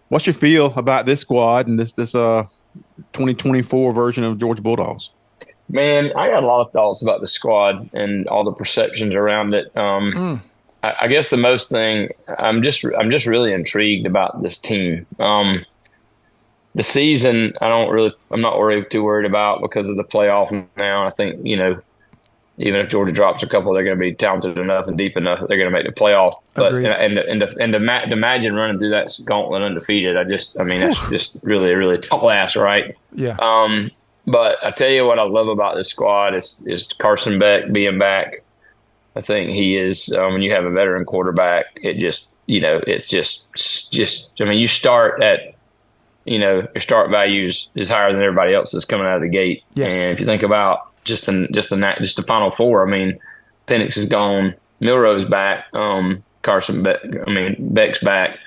What's your feel about this squad and this 2024 version of Georgia Bulldogs? Man, I got a lot of thoughts about the squad and all the perceptions around it. I guess the most thing, I'm just really intrigued about this team. The season, I'm not too worried about because of the playoff now. I think, even if Georgia drops a couple, they're going to be talented enough and deep enough that they're going to make the playoff. But to imagine running through that gauntlet undefeated, that's just really, really tall ass, right? Yeah. But I tell you what I love about this squad is Carson Beck being back. I think he is. When you have a veteran quarterback, it just it's just. I mean, you start at your start value is higher than everybody else's coming out of the gate. Yes. And if you think about just the Final Four. I mean, Penix is gone, Milroe's back, Carson Beck. Beck's back,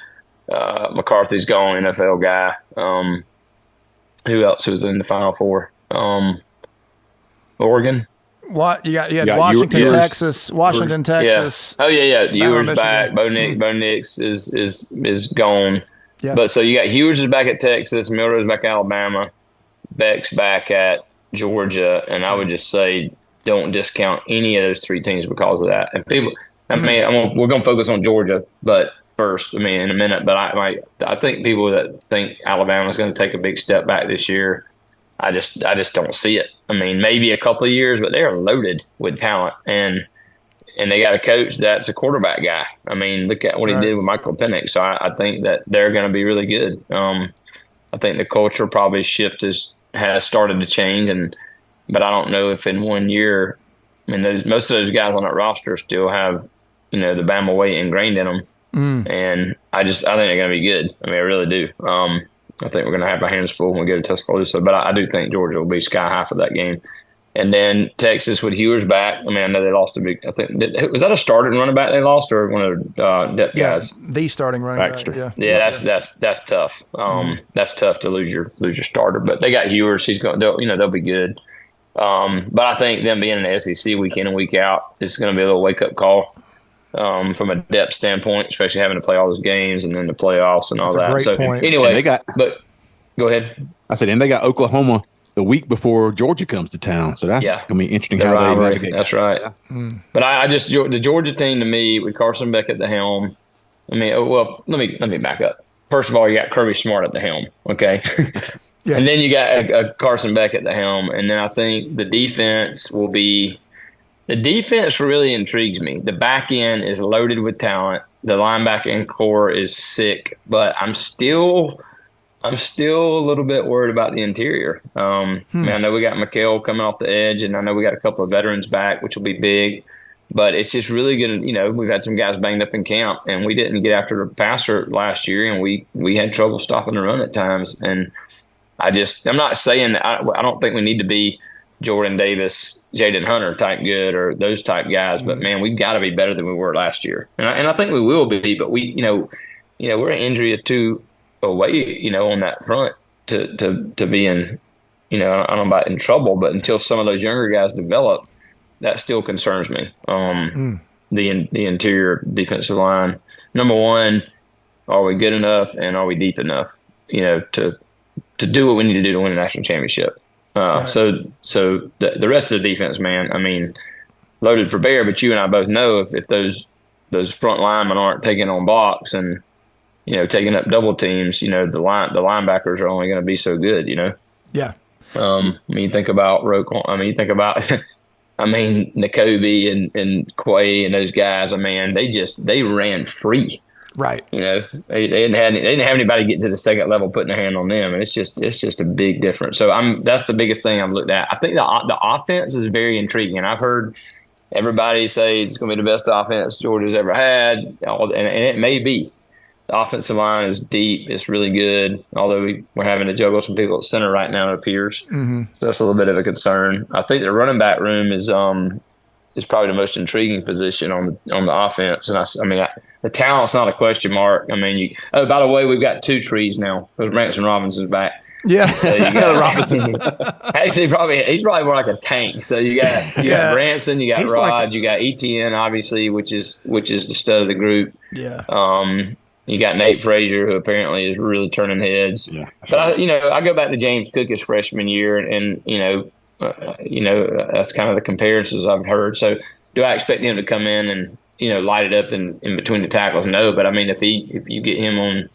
McCarthy's gone, NFL guy. Who else was in the Final Four? Oregon. What you got Washington, Texas. Yeah. Oh yeah. Ewer's back. Bo Nix is gone. Yeah. But so you got Ewers is back at Texas, Milroe's back at Alabama, Beck's back at Georgia, and I would just say don't discount any of those three teams because of that. And people, we're going to focus on Georgia, but first, in a minute. But I think people that think Alabama's going to take a big step back this year, I just don't see it. Maybe a couple of years, but they're loaded with talent, and they got a coach that's a quarterback guy. Look at what he did with Michael Penix. So I think that they're going to be really good. I think the culture probably has started to change, but I don't know if in 1 year, most of those guys on that roster still have, the Bama way ingrained in them, and I think they're going to be good. I really do. I think we're going to have our hands full when we go to Tuscaloosa, but I do think Georgia will be sky high for that game. And then Texas with Hewers back. I mean, I know they lost a big. I think was that a starting running back they lost, or one of the depth guys? The starting running back. Yeah, that's tough. That's tough to lose your starter. But they got Hewers. They'll be good. But I think them being in the SEC week in and week out is going to be a little wake up call from a depth standpoint, especially having to play all those games and then the playoffs and all that. Great So point. anyway, but go ahead. I said, and they got Oklahoma the week before Georgia comes to town, so that's going to be interesting. How they navigate. That's right. Yeah. But I just the Georgia team to me with Carson Beck at the helm. I mean, let me back up. First of all, you got Kirby Smart at the helm, okay, and then you got a Carson Beck at the helm, and then I think the defense really intrigues me. The back end is loaded with talent. The linebacking core is sick, but I'm still a little bit worried about the interior. I know we got McHale coming off the edge, and I know we got a couple of veterans back, which will be big. But it's just really good. We've had some guys banged up in camp, and we didn't get after the passer last year, and we had trouble stopping the run at times. And I'm not saying that I don't think we need to be Jordan Davis, Jaden Hunter type good or those type guys, but man, we've got to be better than we were last year, and I think we will be. But we're an injury or two away, on that front to be in, I don't know about in trouble, but until some of those younger guys develop, that still concerns me. The interior defensive line. Number one, are we good enough and are we deep enough, to do what we need to do to win a national championship? Right. So the rest of the defense, man, I mean, loaded for bear, but you and I both know if those front linemen aren't taking on blocks and, taking up double teams, the linebackers are only going to be so good, Yeah. You think about Roquan. You think about, N'Kobe and Quay and those guys. They ran free. Right. They didn't have anybody get to the second level putting a hand on them, and it's just a big difference. So that's the biggest thing I've looked at. I think the offense is very intriguing. I've heard everybody say it's going to be the best offense Georgia's ever had, and it may be. The offensive line is deep. It's really good, although we're having to juggle some people at center right now, it appears. So that's a little bit of a concern. I think the running back room is probably the most intriguing position on the offense. And the talent's not a question mark. By the way, we've got two trees now because Branson Robinson's back. Yeah. You got Robinson. Actually, he's probably more like a tank. So you got Branson, you got He's Rod, you got ETN, obviously, which is the stud of the group. Yeah. You got Nate Frazier, who apparently is really turning heads. Yeah, but I go back to James Cook his freshman year, and that's kind of the comparisons I've heard. So, do I expect him to come in and light it up in between the tackles? No, but if you get him on,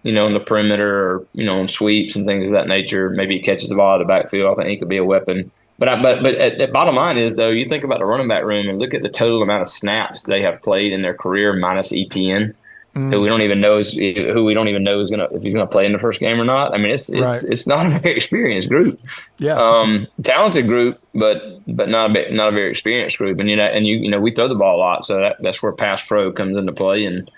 on the perimeter or on sweeps and things of that nature, maybe he catches the ball out of the backfield. I think he could be a weapon. But at bottom line is though, you think about the running back room and look at the total amount of snaps they have played in their career minus ETN. Who we don't even know is gonna if he's gonna play in the first game or not. It's not a very experienced group. Yeah. Talented group, but not a very experienced group. And we throw the ball a lot, so that's where pass pro comes into play. And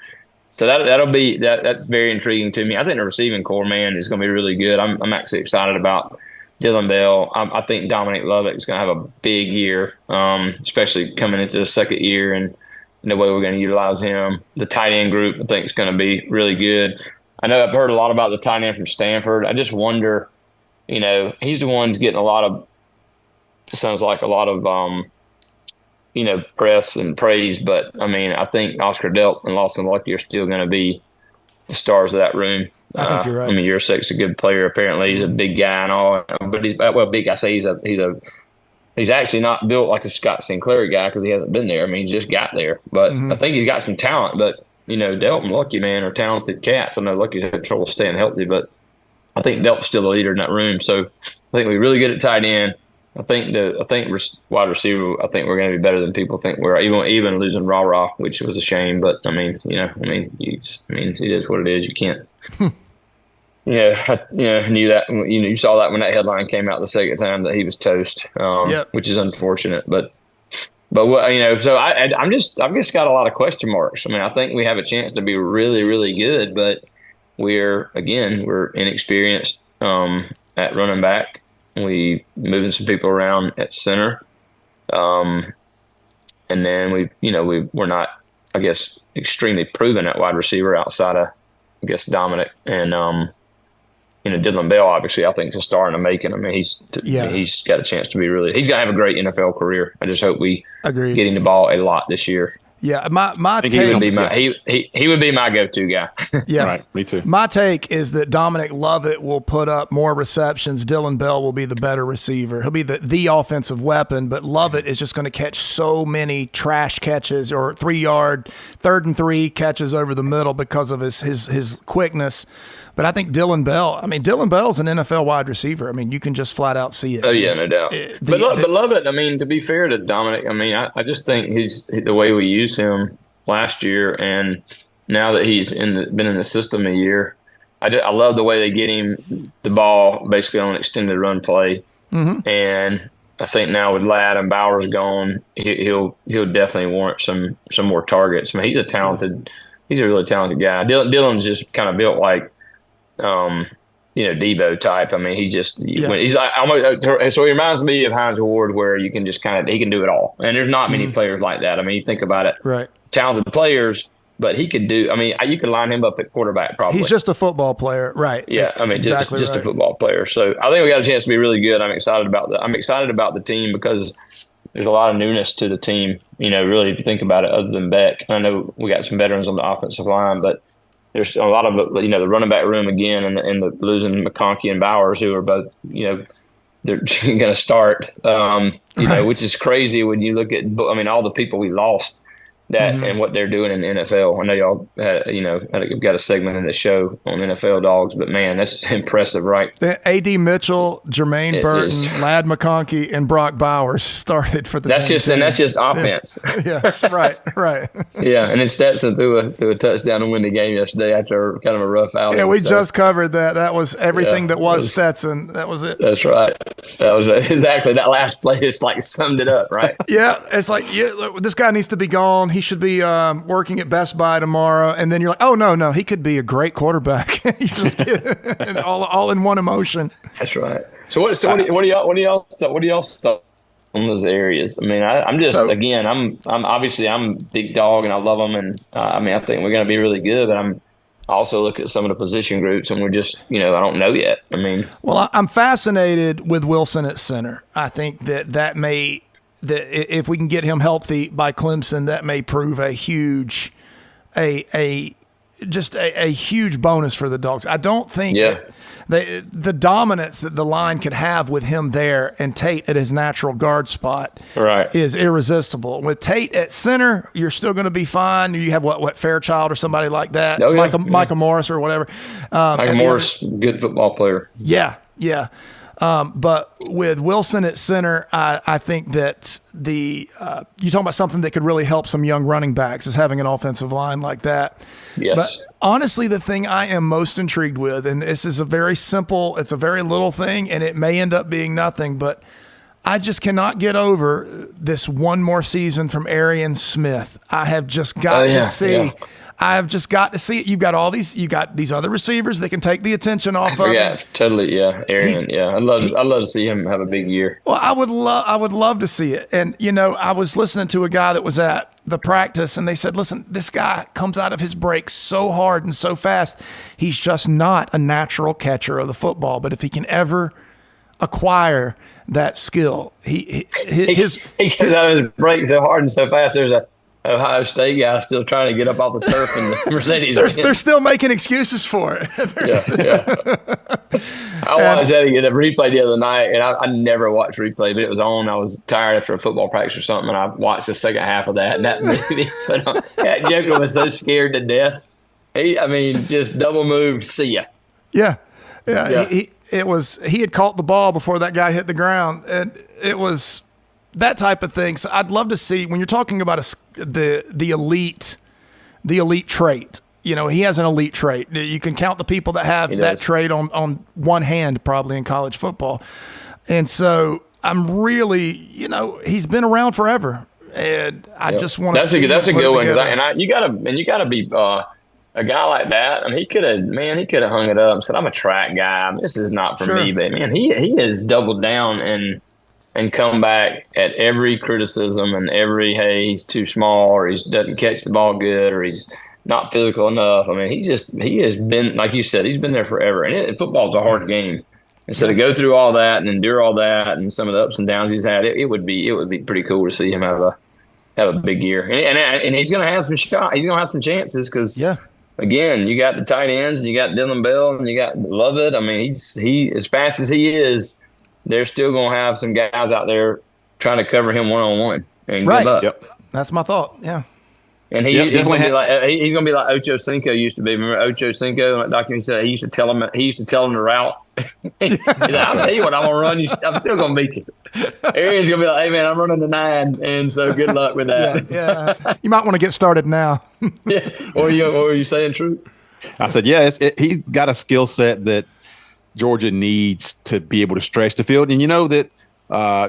so that's very intriguing to me. I think the receiving core, man, is gonna be really good. I'm actually excited about Dylan Bell. I think Dominic Lovick is gonna have a big year, especially coming into the second year and the way we're going to utilize him. The tight end group, I think, is going to be really good. I know I've heard a lot about the tight end from Stanford. I just wonder, he's the one who's getting sounds like a lot of, press and praise. But, I think Oscar Delp and Lawson Lucky are still going to be the stars of that room. I think you're right. Yursek's a good player. Apparently, he's a big guy and all. But big. I say he's actually not built like a Scott Sinclair guy because he hasn't been there. He just got there. But I think he's got some talent. But, Delp and Lucky, man, are talented cats. I know Lucky's had trouble staying healthy, but I think Delp's still the leader in that room. So I think we're really good at tight end. I think wide receiver, I think we're going to be better than people think we're. Even losing Ra, which was a shame. But, it is what it is. You can't. I knew that. You saw that when that headline came out the second time that he was toast, which is unfortunate. But so I've just got a lot of question marks. I think we have a chance to be really, really good, but we're inexperienced at running back, We moving some people around at center. And then we're not, I guess, extremely proven at wide receiver outside of, I guess, Dominic and Dylan Bell. Obviously, I think is a star in the making. I mean, he's got a chance to be he's gonna have a great NFL career. I just hope we get him the ball a lot this year. Yeah, my take, he would be my go-to guy. Yeah, right, me too. My take is that Dominic Lovett will put up more receptions. Dylan Bell will be the better receiver. He'll be the offensive weapon, but Lovett is just going to catch so many trash catches or 3-yard, 3rd and 3 catches over the middle because of his quickness. But I think Dylan Bell's an NFL wide receiver. I mean, you can just flat out see it. Oh, yeah, no doubt. But Lovett, I mean, to be fair to Dominic, I mean, I just think the way we used him last year and now that he's been in the system a year, I love the way they get him the ball basically on an extended run play. Mm-hmm. And I think now with Ladd and Bowers gone, he'll definitely warrant some more targets. I mean, he's a really talented guy. Dylan's just kind of built like, Debo type. I mean, he's like almost. So he reminds me of Hines Ward, where you can just he can do it all. And there's not many players like that. I mean, you think about it, right? Talented players, but he could do. I mean, you could line him up at quarterback probably. He's just a football player, right? Yeah, that's I mean, exactly just right. a football player. So I think we got a chance to be really good. I'm excited about the team because there's a lot of newness to the team. Really, if you think about it, other than Beck, I know we got some veterans on the offensive line, but there's a lot of the running back room again, and the losing McConkey and Bowers, who are both they're going to start. Right. Which is crazy when you look at all the people we lost and what they're doing in the NFL. I know y'all had got a segment in the show on NFL Dawgs, but man, that's impressive, right? A.D. Mitchell, Jermaine Burton, Ladd McConkey, and Brock Bowers started for the that's team. That's just offense. Yeah, right. Yeah, and then Stetson threw a touchdown to win the game yesterday after kind of a rough outing. Yeah, we just covered that. That was everything that was Stetson. That was it. That's right. That was exactly that last play. Just like summed it up, right? Yeah, it's like this guy needs to be gone. He should be working at Best Buy tomorrow. And then you're like, oh no, he could be a great quarterback. You just get all in one emotion. That's right. So what do y'all thought on those areas? I mean, I'm obviously I'm big dog and I love them, and I think we're going to be really good. But I also look at some of the position groups, and we're just I don't know yet. I mean, well, I'm fascinated with Wilson at center. I think that if we can get him healthy by Clemson, that may prove a huge bonus for the Dogs. I don't think the dominance that the line could have with him there and Tate at his natural guard spot is irresistible. With Tate at center, you're still going to be fine. You have what Fairchild or somebody like that, Micah Morris or whatever. Micah Morris, good football player. Yeah. But with Wilson at center, I think that you're talking about something that could really help some young running backs is having an offensive line like that. Yes. But honestly, the thing I am most intrigued with, and this is it's a very little thing, and it may end up being nothing, but I just cannot get over this one more season from Arian Smith. I have just got to see. Yeah. I've just got to see it. You got these other receivers that can take the attention off of him. Totally, yeah. Arian, I'd love to see him have a big year. Well, I would love to see it. And I was listening to a guy that was at the practice, and they said, listen, this guy comes out of his break so hard and so fast. He's just not a natural catcher of the football. But if he can ever acquire that skill, he comes out of his break so hard and so fast. There's a Ohio State guy still trying to get up off the turf in the Mercedes. They're still making excuses for it. I watched that again, a replay the other night, and I never watched replay, but it was on. I was tired after a football practice or something, and I watched the second half of that. And that movie, that Joker was so scared to death. He just double moved. See ya. Yeah. He had caught the ball before that guy hit the ground, and it was that type of thing. So I'd love to see, when you're talking about the elite trait, he has an elite trait. You can count the people that have that trait on one hand, probably in college football. And so I'm really, he's been around forever, and I just want to. That's a good one. You gotta be. a guy like that, I mean, he could have hung it up and said, "I'm a track guy. This is not for me." But man, he has doubled down and come back at every criticism and every, hey, he's too small, or he doesn't catch the ball good, or he's not physical enough. I mean, he has been, like you said, he's been there forever. And football's a hard game. And so to go through all that and endure all that and some of the ups and downs he's had, it would be pretty cool to see him have a big year. And he's going to have some shot. He's going to have some chances because, again, you got the tight ends, and you got Dylan Bell, and you got Lovett. I mean, he as fast as he is, they're still going to have some guys out there trying to cover him one-on-one. And good luck. Yep. That's my thought. Yeah. And he's going to be like Ocho Cinco used to be. Remember Ocho Cinco? Like documentary said, he used to tell him the route. He's like, I'll tell you what, I'm gonna run you. I'm still gonna beat you. Arian's gonna be like, hey man, I'm running the 9, and so good luck with that. Yeah. You might want to get started now. Yeah. Or are you saying Troup? I said, yeah, he got a skill set that Georgia needs to be able to stretch the field, and you know that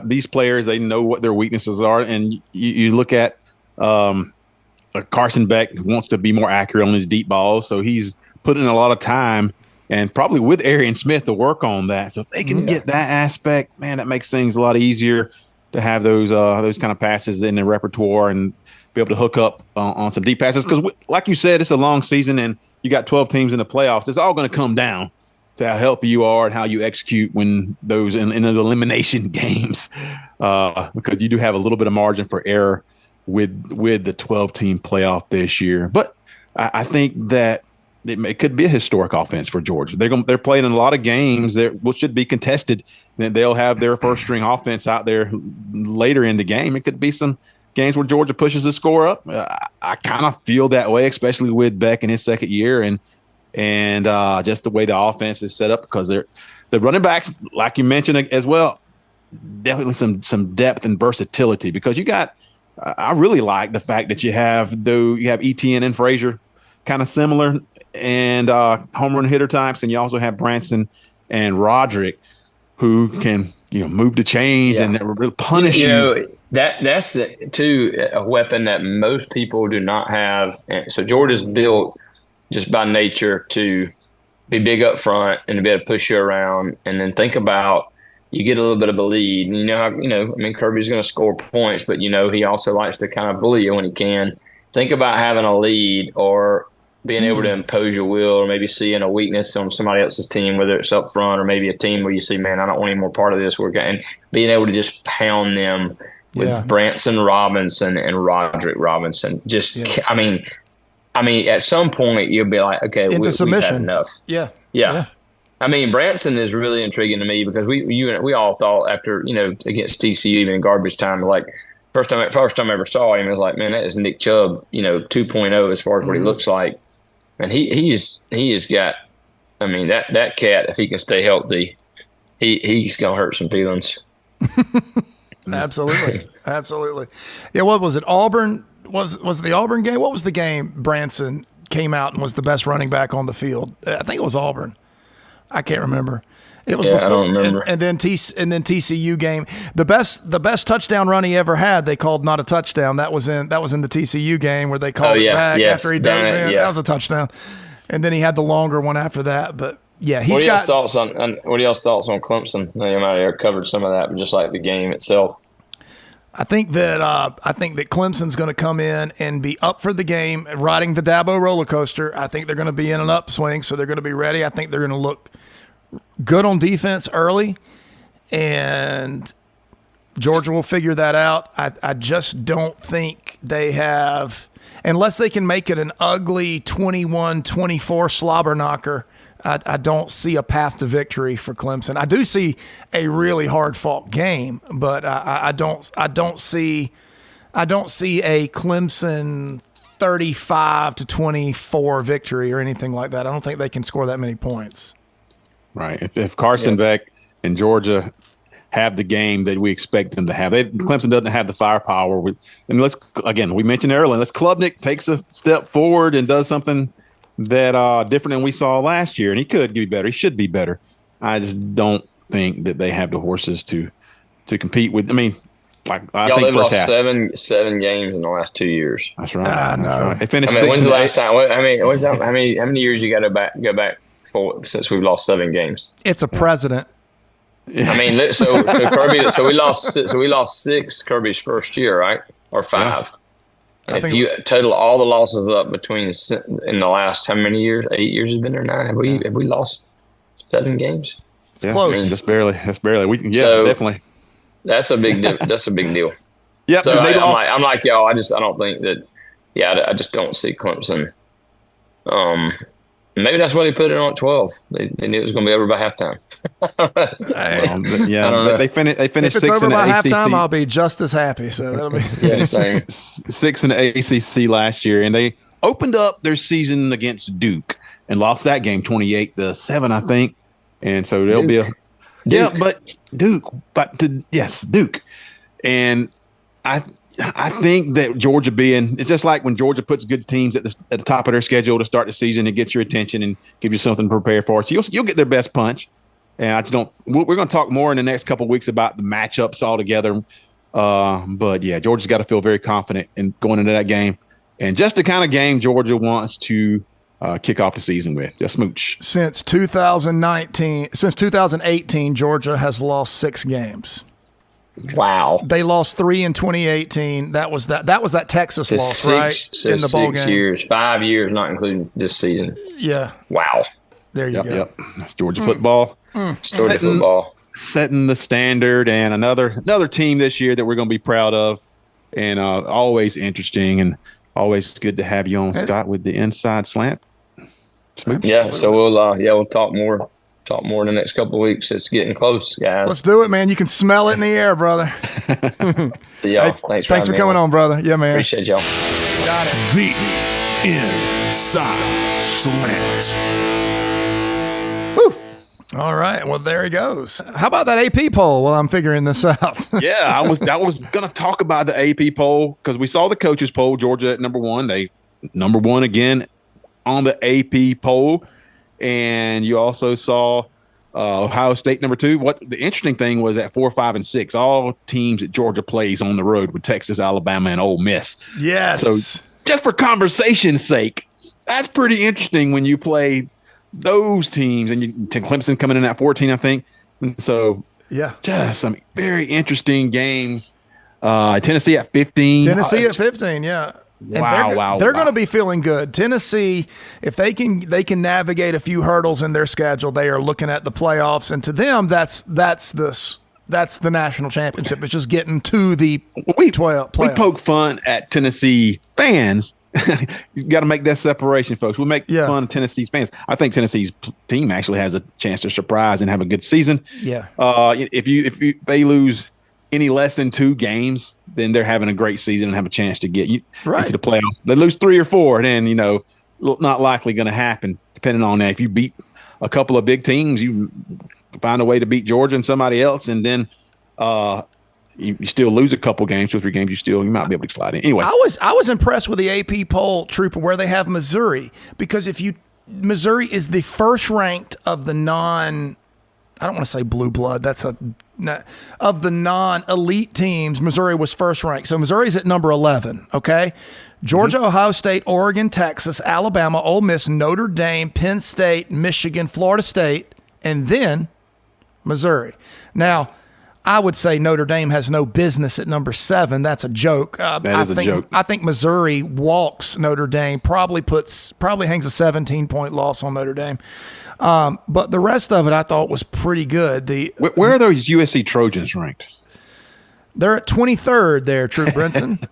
these players, they know what their weaknesses are, and you look at Carson Beck wants to be more accurate on his deep balls, so he's put in a lot of time. And probably with Arian Smith to work on that. So if they can get that aspect, man, that makes things a lot easier to have those kind of passes in the repertoire and be able to hook up on some deep passes. Because like you said, it's a long season and you got 12 teams in the playoffs. It's all going to come down to how healthy you are and how you execute when those in the elimination games, because you do have a little bit of margin for error with the 12-team playoff this year. But I think that it could be a historic offense for Georgia. They're playing in a lot of games that should be contested. They'll have their first string offense out there later in the game. It could be some games where Georgia pushes the score up. I kind of feel that way, especially with Beck in his second year and just the way the offense is set up, because the running backs, like you mentioned as well, definitely some depth and versatility, because you got. I really like the fact that you have Etienne and Frazier kind of similar and home run hitter types, and you also have Branson and Roderick who can move the chains and really punish you. That's too a weapon that most people do not have. So Georgia's built just by nature to be big up front and to be able to push you around, and then think about you get a little bit of a lead. And Kirby's going to score points, but he also likes to kind of bully you when he can. Think about having a lead or being able to impose your will, or maybe seeing a weakness on somebody else's team, whether it's up front or maybe a team where you see, man, I don't want any more part of this. And being able to just pound them with Branson Robinson and Roderick Robinson. I mean, at some point you'll be like, okay, we've had enough. Yeah. I mean, Branson is really intriguing to me because we all thought after, against TCU, even in garbage time, like first time I ever saw him, it was like, man, that is Nick Chubb, 2.0 as far as what he looks like. And he's got, that cat, if he can stay healthy, he's going to hurt some feelings. Absolutely. Yeah, what was it? Auburn? Was it the Auburn game? What was the game Branson came out and was the best running back on the field? I think it was Auburn. I can't remember. It was before, I don't remember. And then TCU game. The best touchdown run he ever had, they called not a touchdown. That was in the TCU game where they called it back after he dove in. That was a touchdown. And then he had the longer one after that. But yeah, what are y'all's thoughts on Clemson? They might have covered some of that, but just like the game itself. I think that Clemson's going to come in and be up for the game, riding the Dabo roller coaster. I think they're going to be in an upswing, so they're going to be ready. I think they're going to look good on defense early, and Georgia will figure that out. I just don't think they have, unless they can make it an ugly 21-24 slobber knocker. I don't see a path to victory for Clemson. I do see a really hard fought game, but I don't see a Clemson 35-24 victory or anything like that. I don't think they can score that many points. Right. If Carson Beck and Georgia have the game that we expect them to have, Clemson doesn't have the firepower. We mentioned earlier, unless Klubnik takes a step forward and does something that different than we saw last year, and he could be better. He should be better. I just don't think that they have the horses to compete with. I Y'all, think they've first lost half. seven games in the last 2 years. That's right. That's right. They finished. I mean, when's the 6-8. last time? How many years you got to go back for since we've lost 7 games? It's a president. I mean, so Kirby. So we lost 6 Kirby's first year, right? Or 5. And if you total all the losses up between in the last how many years? 8 years has been there now. Have we lost 7 games? It's close. I mean, just barely. So, Definitely. That's a big deal. That's a big deal. Yep. So I'm like y'all. I don't think that. Yeah, I just don't see Clemson. Maybe that's why they put it on at 12. They knew it was going to be over by halftime. They finished. If it's 6 over in the by ACC. halftime, I'll be just as happy. So that'll be Same. 6 in the ACC last year, and they opened up their season against Duke and lost that game 28-7, I think. And so there'll be a Duke, Duke, and I think that Georgia it's just like when Georgia puts good teams at the top of their schedule to start the season, it gets your attention and give you something to prepare for. So you'll get their best punch. And I just don't. We're going to talk more in the next couple of weeks about the matchups altogether. But yeah, Georgia's got to feel very confident in going into that game, and just the kind of game Georgia wants to kick off the season with. Just smooch. Since 2018, Georgia has lost 6 games. Wow. They lost 3 in 2018. That was that Texas loss, right? So in the bowl 6 game. years, 5 years, not including this season. Yeah. Wow. There you go. Yep. That's Georgia football. Georgia football. Setting the standard, and another team this year that we're going to be proud of, and always interesting, and always good to have you on, Scott, with the Inside Slant. Smooch. Yeah. So we'll talk more in the next couple of weeks. It's getting close, guys. Let's do it, man. You can smell it in the air, brother. See y'all. Thanks for coming on, brother. Yeah, man. Appreciate y'all. Got it. The Inside Slant. Woo. All right. Well, there he goes. How about that AP poll while I'm figuring this out? Yeah, I was going to talk about the AP poll because we saw the coaches poll. Georgia at number 1. They number 1 again on the AP poll. And you also saw Ohio State number 2. What the interesting thing was at 4, 5, and 6, all teams that Georgia plays on the road with Texas, Alabama, and Ole Miss. Yes. So just for conversation's sake, that's pretty interesting when you play those teams, and Clemson coming in at 14, I think. And so yeah, just some very interesting games. Tennessee at 15. Tennessee at 15. Yeah. And they're going to be feeling good. Tennessee, if they can navigate a few hurdles in their schedule, they are looking at the playoffs, and to them, that's the national championship. It's just getting to the 12 playoff. We poke fun at Tennessee fans. You got to make that separation, folks. We make fun of Tennessee's fans. I think Tennessee's team actually has a chance to surprise and have a good season. Yeah. If they lose any less than 2 games, then they're having a great season and have a chance to get into the playoffs. They lose 3 or 4, then not likely going to happen. Depending on that, if you beat a couple of big teams, you find a way to beat Georgia and somebody else, and then you still lose a couple games, 2 or 3 games. You might be able to slide in. Anyway, I was impressed with the AP poll, Troup, where they have Missouri, because Missouri is the first ranked of the I don't want to say blue blood. Of the non-elite teams, Missouri was first ranked. So Missouri's at number 11, okay? Georgia, Ohio State, Oregon, Texas, Alabama, Ole Miss, Notre Dame, Penn State, Michigan, Florida State, and then Missouri. Now, I would say Notre Dame has no business at number 7. That's a joke. That is a joke. I think Missouri walks Notre Dame, probably hangs a 17-point loss on Notre Dame. But the rest of it I thought was pretty good. Where are those USC Trojans ranked? They're at 23rd there, Troup Brinson.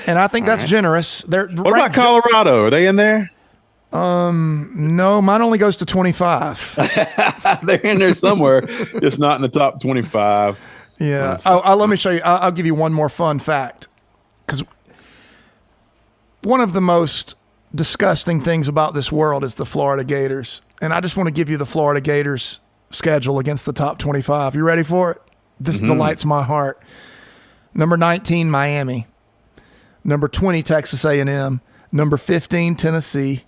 And I think that's generous. What about Colorado? Are they in there? No, mine only goes to 25. They're in there somewhere, just not in the top 25. Yeah. Let me show you. I'll give you one more fun fact. Because one of the most disgusting things about this world is the Florida Gators. And I just want to give you the Florida Gators schedule against the top 25. You ready for it? This delights my heart. Number 19, Miami. Number 20, Texas A&M. Number 15, Tennessee.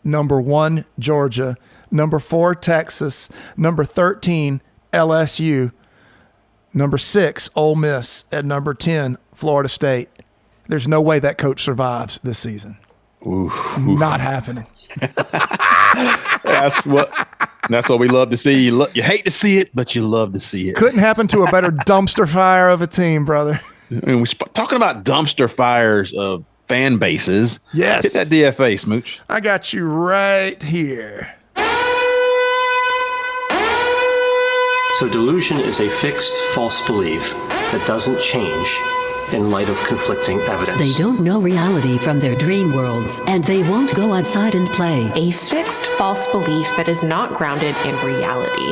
Number 1, Georgia. Number 4, Texas. Number 13, LSU. Number 6, Ole Miss. At number 10, Florida State. There's no way that coach survives this season. Not happening. That's what we love to see. You hate to see it, but you love to see it. Couldn't happen to a better dumpster fire of a team, brother. And we're talking about dumpster fires of fan bases. Yes. Hit that DFA, Smooch. I got you right here. So delusion is a fixed false belief that doesn't change in light of conflicting evidence. They don't know reality from their dream worlds, and they won't go outside and play. A fixed false belief that is not grounded in reality.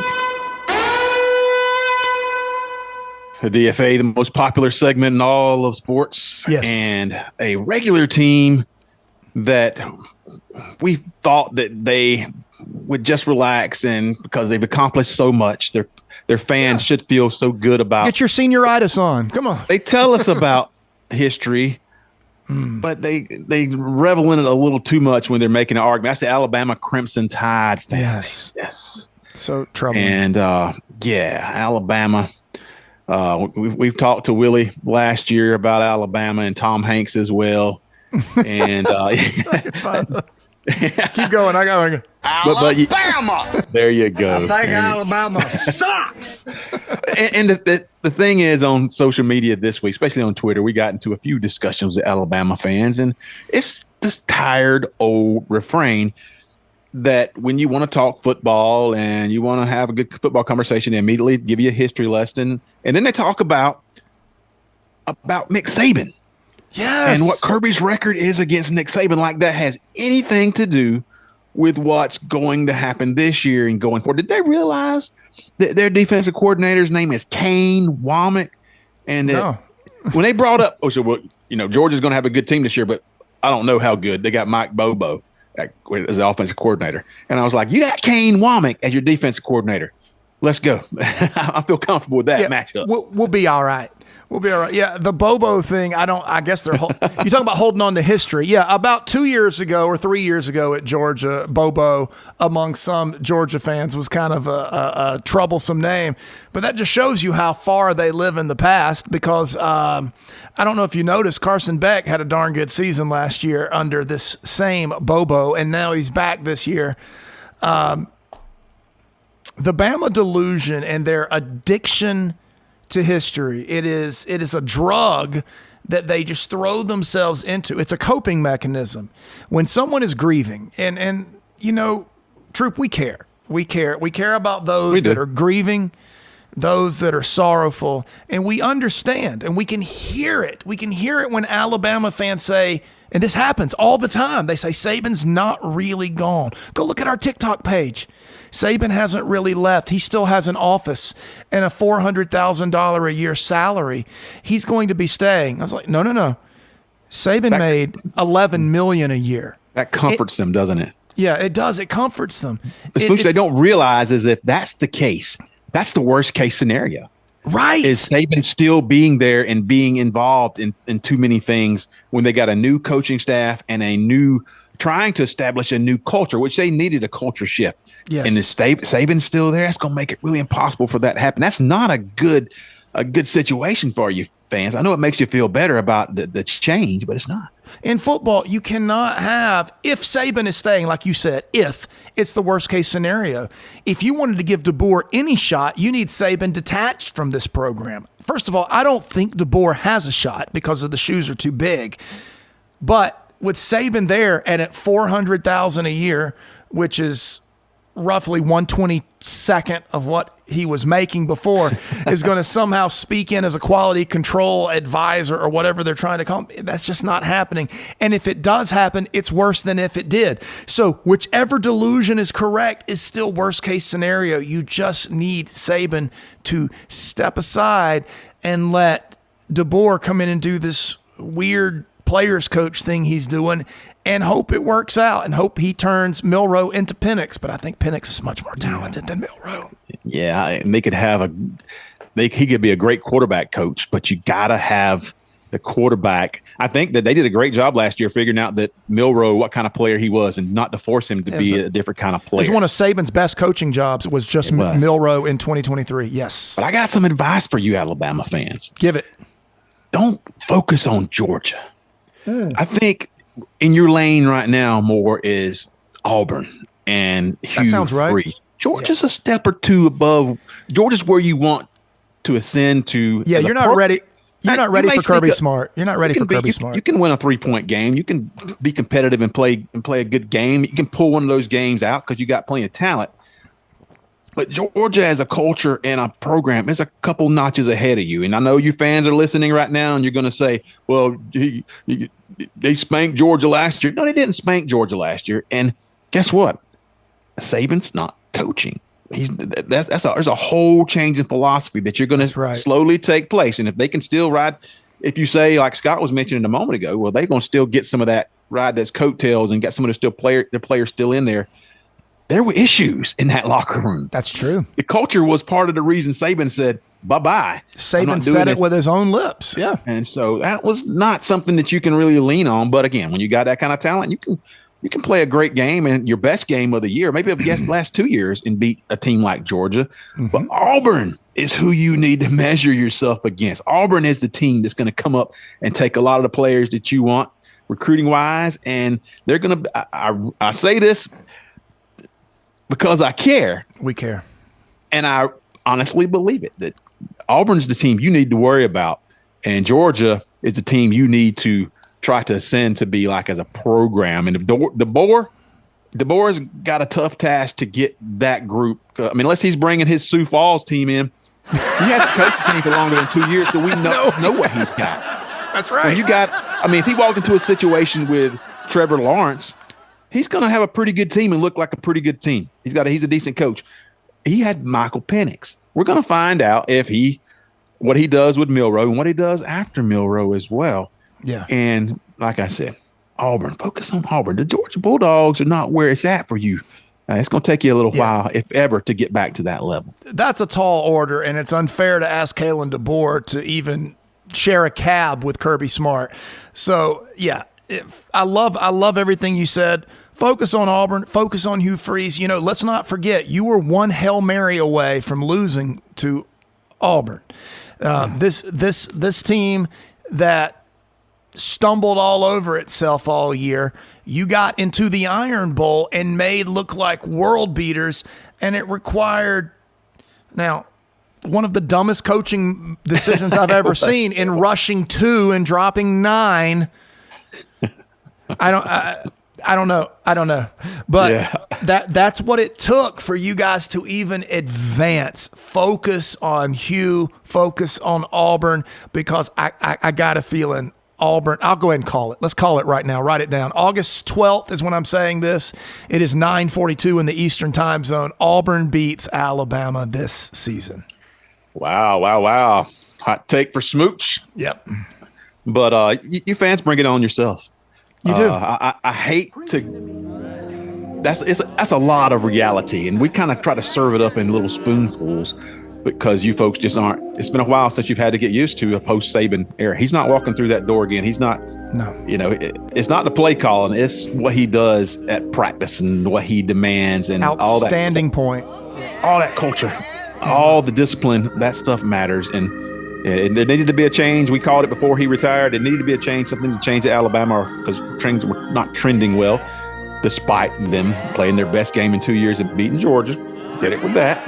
The DFA, the most popular segment in all of sports. Yes. And a regular team that we thought that they would just relax, and because they've accomplished so much, their fans should feel so good about. Get your senioritis on. Come on. They tell us about history, but they revel in it a little too much when they're making an argument. That's the Alabama Crimson Tide fans. Yes. So troubling. And Alabama. We've talked to Willie last year about Alabama and Tom Hanks as well. And keep going. I got to Alabama. there you go. I think Alabama sucks. And the thing is, on social media this week, especially on Twitter, we got into a few discussions with Alabama fans, and it's this tired old refrain that when you want to talk football and you want to have a good football conversation, they immediately give you a history lesson, and then they talk about Nick Saban. Yes. And what Kirby's record is against Nick Saban, like that has anything to do with what's going to happen this year and going forward. Did they realize that their defensive coordinator's name is Kane Womack? And when they brought up, Georgia's going to have a good team this year, but I don't know how good. They got Mike Bobo as the offensive coordinator. And I was like, you got Kane Womack as your defensive coordinator. Let's go. I feel comfortable with that matchup. We'll be all right. We'll be all right. Yeah, the Bobo thing, I guess they're you talking about holding on to history. Yeah, about 2 years ago or 3 years ago at Georgia, Bobo, among some Georgia fans, was kind of a troublesome name. But that just shows you how far they live in the past, because I don't know if you noticed, Carson Beck had a darn good season last year under this same Bobo, and now he's back this year. The Bama delusion and their addiction to history. It is a drug that they just throw themselves into. It's a coping mechanism. When someone is grieving, and Troup, we care. We care about those that are grieving, those that are sorrowful, and we understand, and we can hear it. We can hear it when Alabama fans say, and this happens all the time, they say Saban's not really gone. Go look at our TikTok page. Saban hasn't really left. He still has an office and a $400,000 a year salary. He's going to be staying. I was like, no. Saban made $11 million a year. That comforts them, doesn't it? Yeah, it does. It comforts them. They don't realize is if that's the case, that's the worst case scenario. Right. Is Saban still being there and being involved in too many things when they got a new coaching staff and trying to establish a new culture, which they needed a culture shift. Yes. And if Saban's still there, that's going to make it really impossible for that to happen. That's not a good situation for you fans. I know it makes you feel better about the change, but it's not. In football, you cannot have, if Saban is staying, like you said, if it's the worst case scenario. If you wanted to give DeBoer any shot, you need Saban detached from this program. First of all, I don't think DeBoer has a shot because the shoes are too big. But with Saban there and at $400,000 a year, which is roughly 1/22nd of what he was making before, is going to somehow speak in as a quality control advisor or whatever they're trying to call him. That's just not happening. And if it does happen, it's worse than if it did. So whichever delusion is correct is still worst case scenario. You just need Saban to step aside and let DeBoer come in and do this weird players coach thing he's doing, and hope it works out, and hope he turns Milroe into Penix. But I think Penix is much more talented than Milroe. Yeah, and they could have he could be a great quarterback coach, but you gotta have the quarterback. I think that they did a great job last year figuring out that Milroe, what kind of player he was, and not to force him to be a different kind of player. It was one of Saban's best coaching jobs was just Milroe in 2023. Yes. But I got some advice for you Alabama fans. Give it. Don't focus on Georgia. I think in your lane right now more is Auburn and Hugh that sounds right. Freeze. Georgia's a step or two above. Georgia's where you want to ascend to. Yeah, you're not ready. You're not ready for Kirby Smart. You're not ready for Kirby Smart. You can win a 3-point game. You can be competitive and play a good game. You can pull one of those games out because you got plenty of talent. But Georgia as a culture and a program is a couple notches ahead of you. And I know you fans are listening right now and you're going to say, well, they spanked Georgia last year. No, they didn't spank Georgia last year. And guess what? Saban's not coaching. There's a whole change in philosophy that you're going to slowly take place. And if they can still ride, if you say, like Scott was mentioning a moment ago, well, they're going to still get some of that ride that's coattails and get some of the players still in there. There were issues in that locker room. That's true. The culture was part of the reason Saban said, bye-bye. Saban said it with his own lips. Yeah. And so that was not something that you can really lean on. But again, when you got that kind of talent, you can play a great game and your best game of the year, maybe of the last 2 years, and beat a team like Georgia. Mm-hmm. But Auburn is who you need to measure yourself against. Auburn is the team that's going to come up and take a lot of the players that you want recruiting-wise. And they're going to – I say this – because I care. We care. And I honestly believe it, that Auburn's the team you need to worry about. And Georgia is the team you need to try to ascend to be like as a program. And DeBoer's got a tough task to get that group. I mean, unless he's bringing his Sioux Falls team in. He hasn't coached the team for longer than 2 years, so we know what he's got. That's right. And if he walked into a situation with Trevor Lawrence, he's going to have a pretty good team and look like a pretty good team. He's a decent coach. He had Michael Penix. We're going to find out what he does with Milroe and what he does after Milroe as well. Yeah. And like I said, Auburn, focus on Auburn. The Georgia Bulldogs are not where it's at for you. It's going to take you a little while, if ever, to get back to that level. That's a tall order, and it's unfair to ask Kalen DeBoer to even share a cab with Kirby Smart. So, yeah, I love everything you said. Focus on Auburn. Focus on Hugh Freeze. Let's not forget, you were one Hail Mary away from losing to Auburn. This team that stumbled all over itself all year, you got into the Iron Bowl and made look like world beaters, and it required one of the dumbest coaching decisions I've ever seen in rushing 2 and dropping 9. I don't know. But that's what it took for you guys to even advance. Focus on Hugh, focus on Auburn, because I got a feeling Auburn, I'll go ahead and call it. Let's call it right now. Write it down. August 12th is when I'm saying this. It is 9:42 in the Eastern time zone. Auburn beats Alabama this season. Wow. Hot take for Smooch. Yep. But you fans bring it on yourself. You do. I hate to. That's a lot of reality, and we kind of try to serve it up in little spoonfuls because you folks just aren't. It's been a while since you've had to get used to a post-Saban era. He's not walking through that door again. He's not. No. It's not the play calling. It's what he does at practice and what he demands and all that. Outstanding point. All that culture, all the discipline, that stuff matters, and. There needed to be a change. We called it before he retired. There needed to be a change, something to change at Alabama because things were not trending well, despite them playing their best game in 2 years and beating Georgia. Get it with that.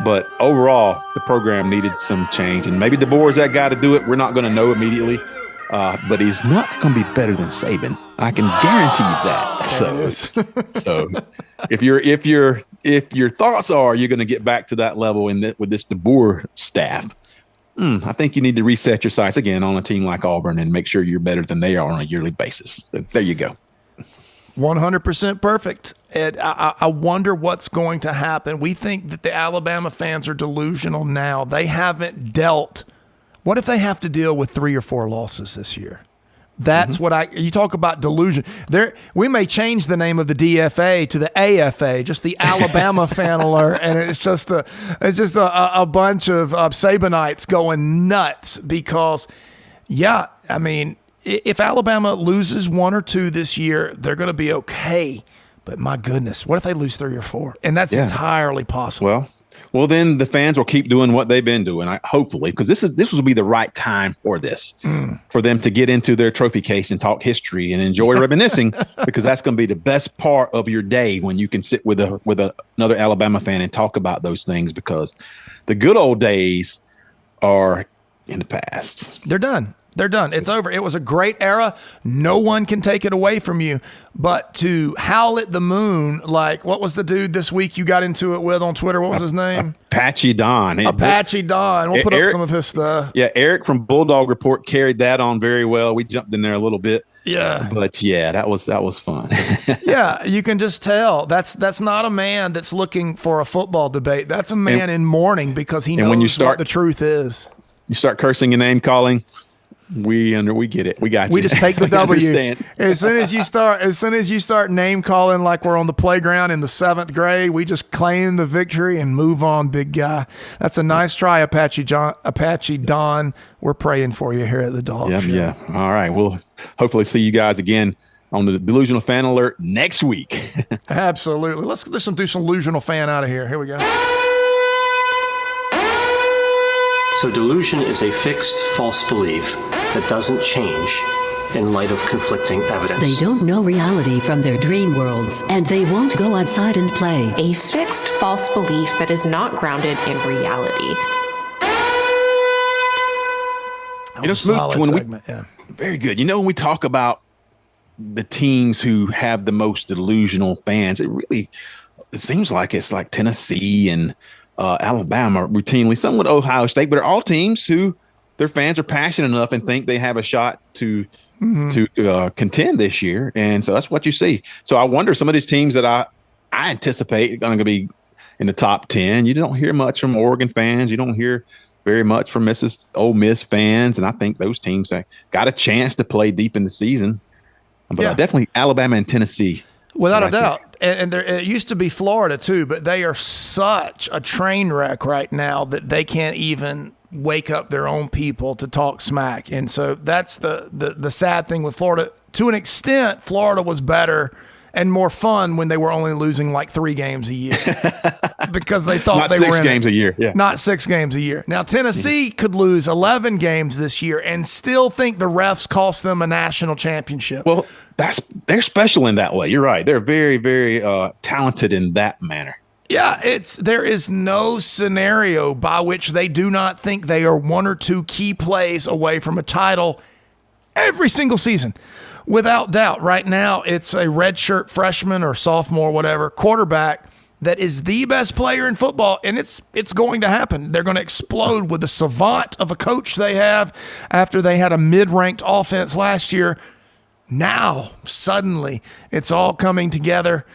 But overall, the program needed some change. And maybe DeBoer is that guy to do it. We're not going to know immediately. But he's not going to be better than Saban. I can guarantee you that. So if your thoughts are you're going to get back to that level with this DeBoer staff, I think you need to reset your sights again on a team like Auburn and make sure you're better than they are on a yearly basis. There you go. 100% perfect. And I wonder what's going to happen. We think that the Alabama fans are delusional now. They haven't dealt. What if they have to deal with 3 or 4 losses this year? That's what you talk about delusion. We may change the name of the DFA to the AFA, just the Alabama Fan Alert, and it's just a bunch of Sabanites going nuts because Yeah, I mean, if Alabama loses 1 or 2 this year, they're going to be okay. But my goodness, what if they lose 3 or 4? And that's entirely possible. Well, then the fans will keep doing what they've been doing, hopefully, because this will be the right time for this, for them to get into their trophy case and talk history and enjoy reminiscing, because that's going to be the best part of your day when you can sit with another Alabama fan and talk about those things, because the good old days are in the past. They're done. They're done. It's over. It was a great era. No one can take it away from you. But to howl at the moon, like, what was the dude this week you got into it with on Twitter? What was his name? Apache Don. Apache Don. We'll put up some of his stuff. Yeah, Eric from Bulldog Report carried that on very well. We jumped in there a little bit. Yeah. But yeah, that was fun. Yeah, you can just tell. That's not a man that's looking for a football debate. That's a man in mourning because he knows what the truth is. You start cursing and name calling. We get it. We got you. We just take the W. As soon as you start name calling like we're on the playground in the 7th grade, we just claim the victory and move on, big guy. That's a nice try, Apache Don. We're praying for you here at the Dawgs Show. Yeah. All right. We'll hopefully see you guys again on the Delusional Fan Alert next week. Absolutely. Let's do some delusional fan out of here. Here we go. So delusion is a fixed false belief that doesn't change in light of conflicting evidence. They don't know reality from their dream worlds, and they won't go outside and play. A fixed false belief that is not grounded in reality. Very good. You know, when we talk about the teams who have the most delusional fans, it seems like it's like Tennessee and Alabama routinely, some with Ohio State, but they're all teams who their fans are passionate enough and think they have a shot to contend this year. And so that's what you see. So I wonder, some of these teams that I anticipate are going to be in the top 10, you don't hear much from Oregon fans. You don't hear very much from Ole Miss fans. And I think those teams have got a chance to play deep in the season. But definitely Alabama and Tennessee. Without a doubt. And it used to be Florida too, but they are such a train wreck right now that they can't even wake up their own people to talk smack. And so that's the sad thing with Florida. To an extent, Florida was better and more fun when they were only losing like 3 games a year because they thought they were in 6 games a year. Yeah. Not 6 games a year. Now, Tennessee could lose 11 games this year and still think the refs cost them a national championship. Well, they're special in that way. You're right. They're very, very talented in that manner. Yeah, there is no scenario by which they do not think they are 1 or 2 key plays away from a title every single season. Without doubt, right now it's a redshirt freshman or sophomore, whatever, quarterback that is the best player in football, and it's going to happen. They're going to explode with the savant of a coach they have after they had a mid-ranked offense last year. Now, suddenly, it's all coming together.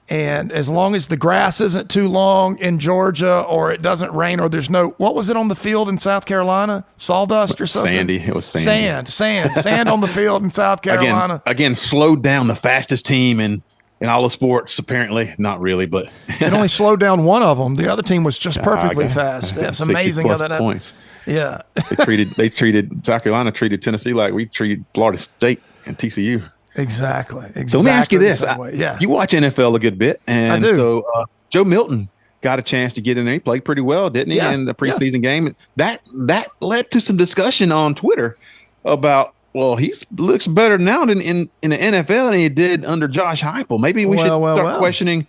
And as long as the grass isn't too long in Georgia, or it doesn't rain, or there's no, what was it on the field in South Carolina? Sawdust or something? Sandy. It was sandy. Sand on the field in South Carolina. Again, slowed down the fastest team in all the sports, apparently. Not really, but. It only slowed down one of them. The other team was just perfectly fast. It's amazing how that points. Yeah. South Carolina treated Tennessee like we treated Florida State and TCU. Exactly. So let me ask you this. You watch NFL a good bit. And I do. So Joe Milton got a chance to get in there. He played pretty well, didn't he, in the preseason game? That led to some discussion on Twitter about, well, he looks better now than in the NFL than he did under Josh Heupel. Maybe we should start questioning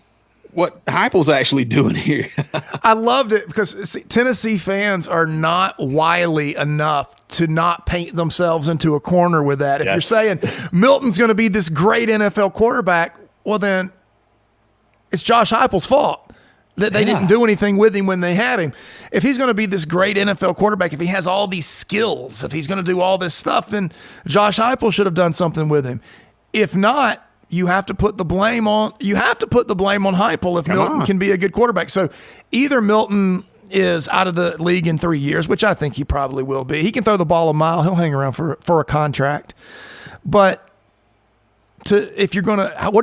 what Heupel's actually doing here. I loved it because Tennessee fans are not wily enough to not paint themselves into a corner with that. If you're saying Milton's going to be this great NFL quarterback, well, then it's Josh Heupel's fault that they didn't do anything with him when they had him. If he's going to be this great NFL quarterback, if he has all these skills, if he's going to do all this stuff, then Josh Heupel should have done something with him. If not, you have to put the blame on Heupel if Milton can be a good quarterback. So either Milton is out of the league in 3 years, which I think he probably will be. He can throw the ball a mile. He'll hang around for a contract. But what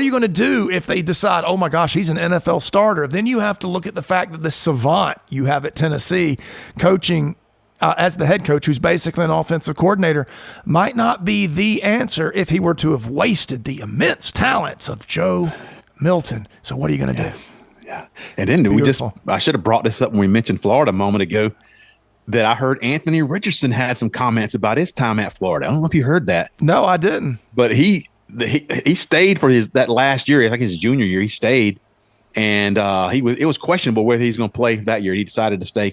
are you going to do if they decide, oh my gosh, he's an NFL starter? Then you have to look at the fact that the savant you have at Tennessee coaching as the head coach, who's basically an offensive coordinator, might not be the answer if he were to have wasted the immense talents of Joe Milton. So what are you going to do? Yeah. And then I should have brought this up when we mentioned Florida a moment ago, that I heard Anthony Richardson had some comments about his time at Florida. I don't know if you heard that. No, I didn't. But he stayed for that last year. I think his junior year, he stayed. And it was questionable whether he's going to play that year. He decided to stay.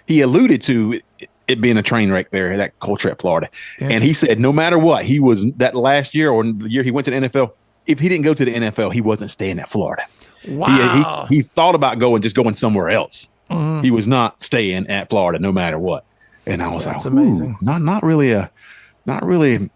He alluded to it being a train wreck there, that culture at Florida. Yeah. And he said no matter what, he was that last year or the year he went to the NFL, if he didn't go to the NFL, he wasn't staying at Florida. Wow. He thought about going somewhere else. Mm-hmm. He was not staying at Florida no matter what. And I was That's amazing. Not really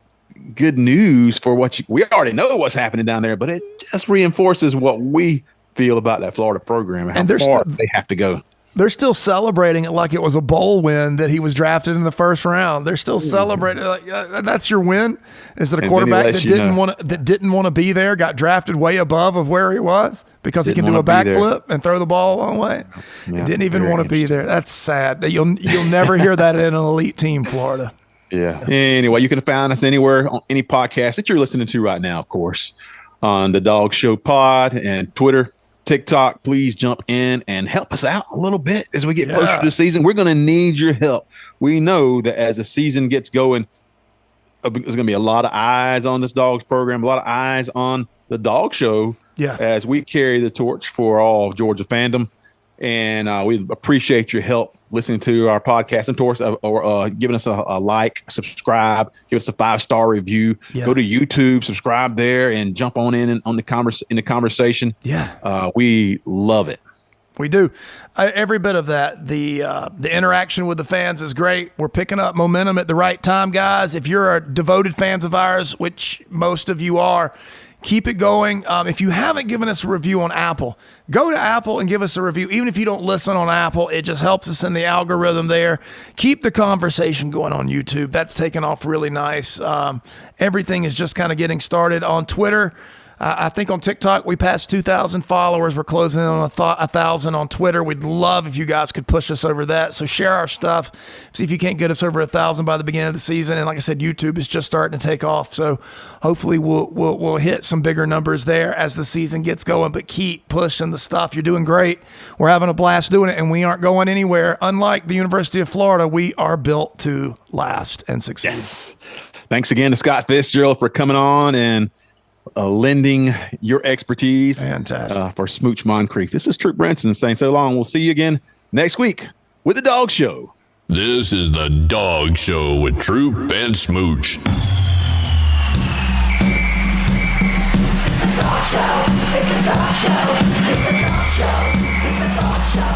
good news for we already know what's happening down there, but it just reinforces what we feel about that Florida program and how far they have to go. They're still celebrating it like it was a bowl win that he was drafted in the first round. They're still celebrating like that's your win. Is that a quarterback that didn't want to be there, got drafted way above of where he was because he can do a backflip and throw the ball a long way? Yeah, didn't even want to be there. That's sad. You'll never hear that in an elite team, Florida. Yeah. Anyway, you can find us anywhere on any podcast that you're listening to right now, of course, on the Dawgs Show Pod and Twitter. TikTok, please jump in and help us out a little bit as we get closer to the season. We're going to need your help. We know that as the season gets going, there's going to be a lot of eyes on this Dawgs program, a lot of eyes on the Dawgs Show as we carry the torch for all Georgia fandom. And we appreciate your help listening to our podcast and to us, or giving us a like, subscribe, give us a 5-star review. Yeah. Go to YouTube, subscribe there, and jump on in the conversation. Yeah, we love it. We do. Every bit of that. The interaction with the fans is great. We're picking up momentum at the right time, guys. If you're a devoted fans of ours, which most of you are, keep it going. If you haven't given us a review on Apple, go to Apple and give us a review. Even if you don't listen on Apple, it just helps us in the algorithm there. Keep the conversation going on YouTube. That's taken off really nice. Everything is just kind of getting started on Twitter. I think on TikTok, we passed 2,000 followers. We're closing in on 1,000 on Twitter. We'd love if you guys could push us over that. So share our stuff. See if you can't get us over 1,000 by the beginning of the season. And like I said, YouTube is just starting to take off. So hopefully we'll hit some bigger numbers there as the season gets going. But keep pushing the stuff. You're doing great. We're having a blast doing it, and we aren't going anywhere. Unlike the University of Florida, we are built to last and succeed. Yes. Thanks again to Scott Fitzgerald for coming on and lending your expertise. Fantastic. For Smooch Moncrief. This is Troup Brinson saying so long. We'll see you again next week with the Dawgs Show. This is the Dawgs Show with Troup and Smooch. It's the Dawgs Show. It's the Dawgs Show. It's the Dawgs Show. It's the Dawgs Show.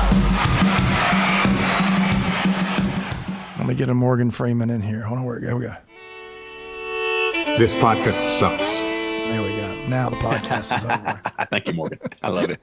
Let me get a Morgan Freeman in here. Hold on, where we go. This podcast sucks. There we go. Now the podcast is over. Thank you, Morgan. I love it.